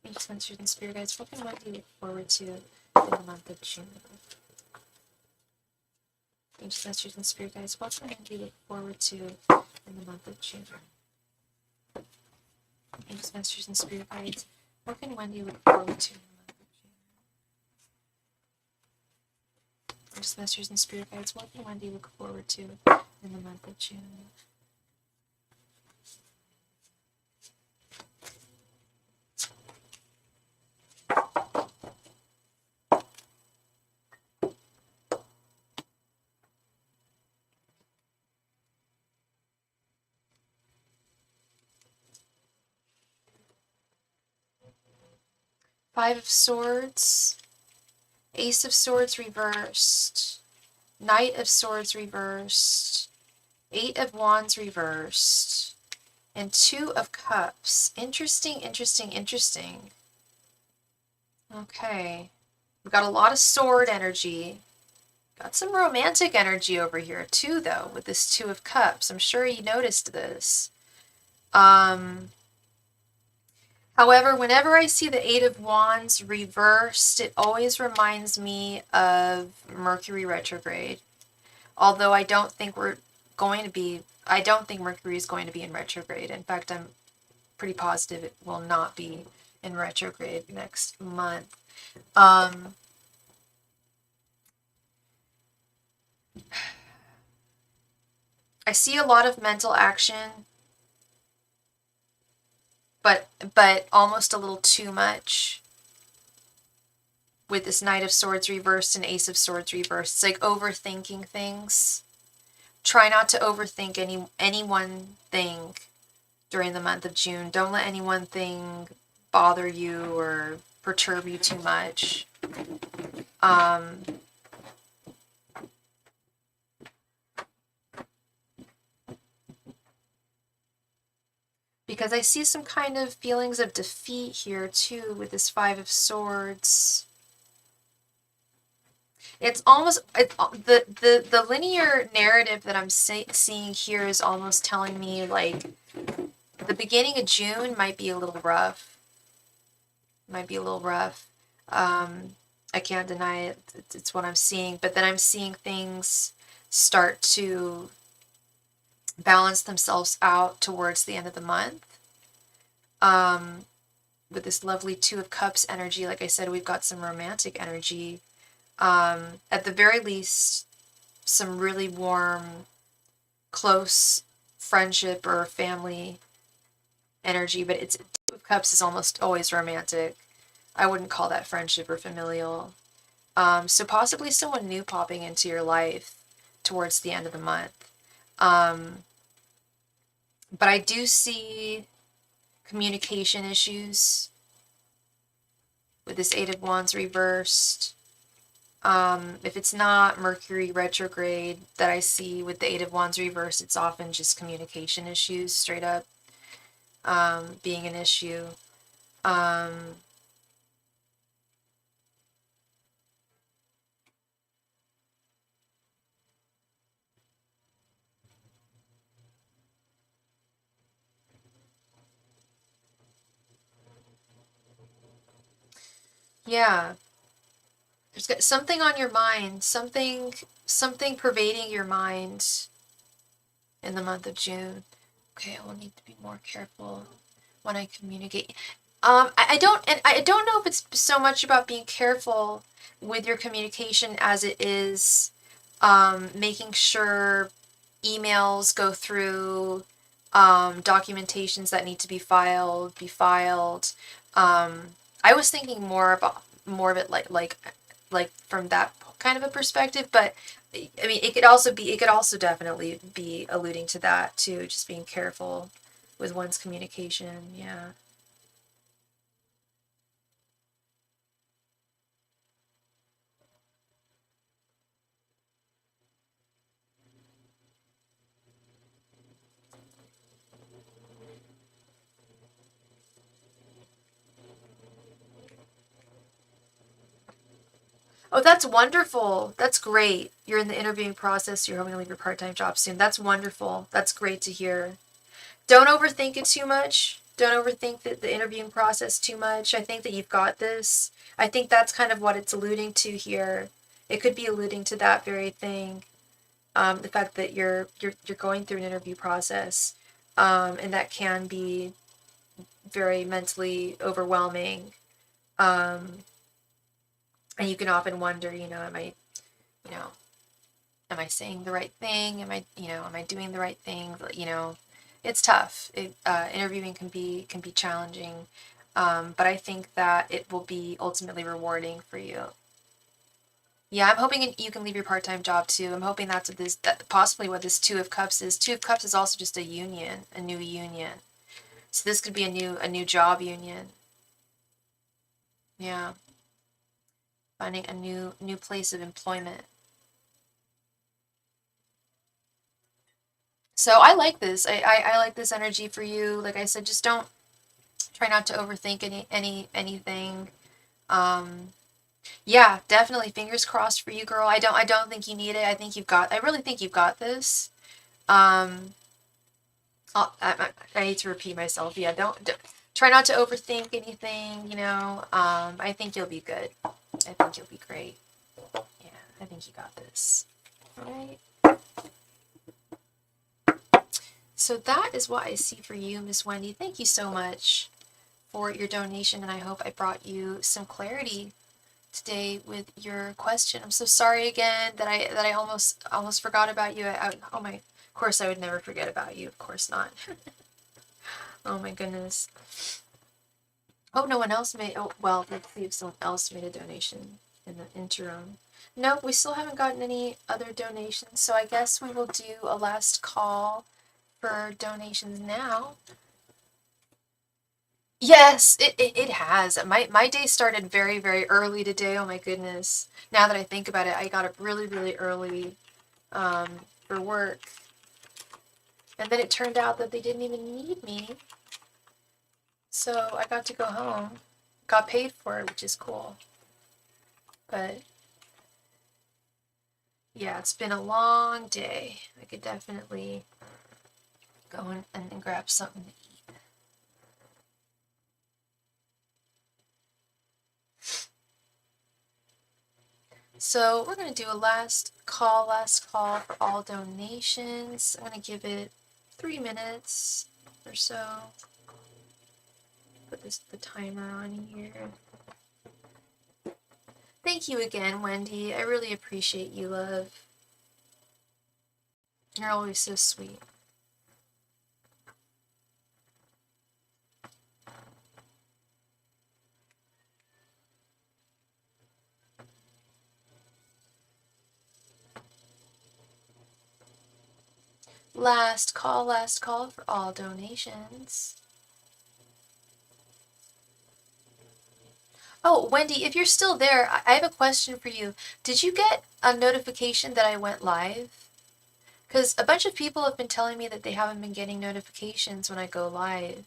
Angels, messengers, and spirit guides, what can Wendy look forward to in the month of June? Angels, messengers, and spirit guides, what can Wendy look forward to in the month of June? Angels, messengers, and spirit guides, what can Wendy look forward to in the month of June? Angels, messengers, and spirit guides, what can Wendy look forward to in the month of June? Five of Swords, Ace of Swords reversed, Knight of Swords reversed, Eight of Wands reversed, and Two of Cups. Interesting, interesting, interesting. Okay. We've got a lot of sword energy. Got some romantic energy over here too, though, with this Two of Cups. I'm sure you noticed this. However, whenever I see the Eight of Wands reversed, it always reminds me of Mercury retrograde. Although I don't think I don't think Mercury is going to be in retrograde. In fact, I'm pretty positive it will not be in retrograde next month. I see a lot of mental action, but almost a little too much with this Knight of Swords reversed and Ace of Swords reversed. It's like overthinking things. Try not to overthink any one thing during the month of June. Don't let any one thing bother you or perturb you too much. Because I see some kind of feelings of defeat here too with this Five of Swords. It's almost the linear narrative that I'm seeing here is almost telling me like the beginning of June might be a little rough. Might be a little rough. I can't deny it. It's what I'm seeing. But then I'm seeing things start to balance themselves out towards the end of the month. With this lovely Two of Cups energy, like I said, we've got some romantic energy. At the very least, some really warm, close friendship or family energy, but it's Two of Cups is almost always romantic. I wouldn't call that friendship or familial. So possibly someone new popping into your life towards the end of the month. But I do see communication issues with this Eight of Wands reversed. If it's not Mercury retrograde that I see with the Eight of Wands reversed, it's often just communication issues, straight up being an issue. Yeah, there's got something on your mind, something pervading your mind in the month of June. Okay, I will need to be more careful when I communicate. I don't know if it's so much about being careful with your communication as it is making sure emails go through, documentations that need to be filed. I was thinking more of it like from that kind of a perspective, but I mean, it could also definitely be alluding to that too, just being careful with one's communication. Yeah. Oh, that's wonderful. That's great. You're in the interviewing process. You're hoping to leave your part-time job soon. That's wonderful. That's great to hear. Don't overthink it too much. Don't overthink the interviewing process too much. I think that you've got this. I think that's kind of what it's alluding to here. It could be alluding to that very thing. The fact that you're going through an interview process, and that can be very mentally overwhelming. Um, and you can often wonder, you know, am I saying the right thing? Am I doing the right thing? It's tough. Interviewing can be challenging, but I think that it will be ultimately rewarding for you. Yeah, I'm hoping you can leave your part-time job too. I'm hoping that possibly what this Two of Cups is. Two of Cups is also just a union, a new union. So this could be a new job union. Yeah, finding a new place of employment. So I like this. I like this energy for you. Like I said, just don't try not to overthink anything. Um, yeah, definitely fingers crossed for you, girl. I don't think you need it. I really think you've got this. Um, I hate to repeat myself. Yeah, don't try not to overthink anything, you know. I think you'll be good. I think you'll be great. Yeah, I think you got this. All right. So that is what I see for you, Miss Wendy. Thank you so much for your donation, and I hope I brought you some clarity today with your question. I'm so sorry again that I almost forgot about you. Oh my, of course I would never forget about you. Of course not. Oh my goodness. Oh, no one else made. Oh well, let's see if someone else made a donation in the interim. No, we still haven't gotten any other donations, so I guess we will do a last call for donations now. Yes, it has. My day started very, very early today. Oh my goodness. Now that I think about it, I got up really, really early for work. And then it turned out that they didn't even need me. So I got to go home. Got paid for it, which is cool. But yeah, it's been a long day. I could definitely go and grab something to eat. So we're going to do a last call for all donations. I'm going to give it 3 minutes or so. Put the timer on here. Thank you again, Wendy. I really appreciate you, love. You're always so sweet. Last call for all donations. Oh, Wendy, if you're still there, I have a question for you. Did you get a notification that I went live? Because a bunch of people have been telling me that they haven't been getting notifications when I go live.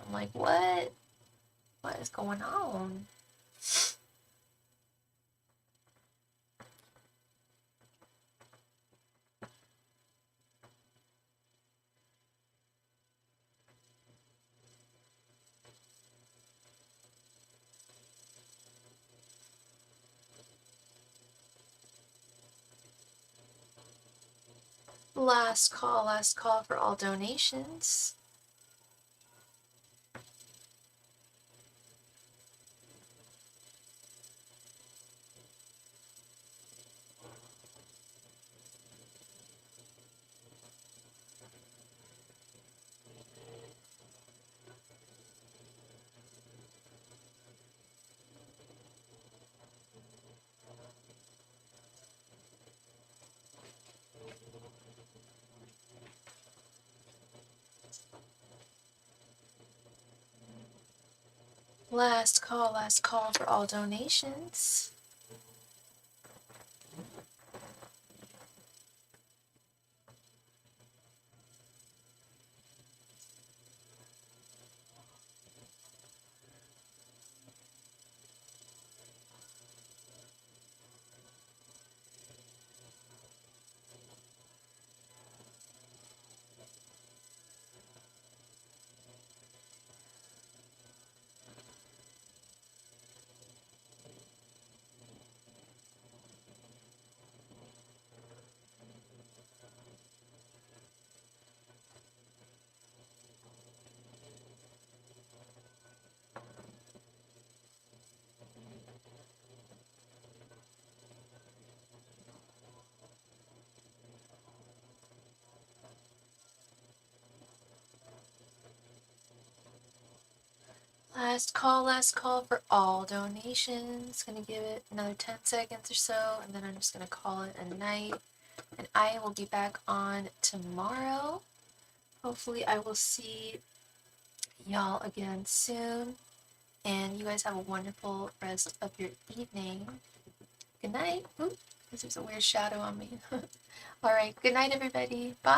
I'm like, what? What is going on? Last call for all donations. Last call for all donations. Last call for all donations. Gonna give it another 10 seconds or so, and then I'm just gonna call it a night. And I will be back on tomorrow. Hopefully, I will see y'all again soon. And you guys have a wonderful rest of your evening. Good night. Ooh. because there's a weird shadow on me. All right, good night, everybody. Bye.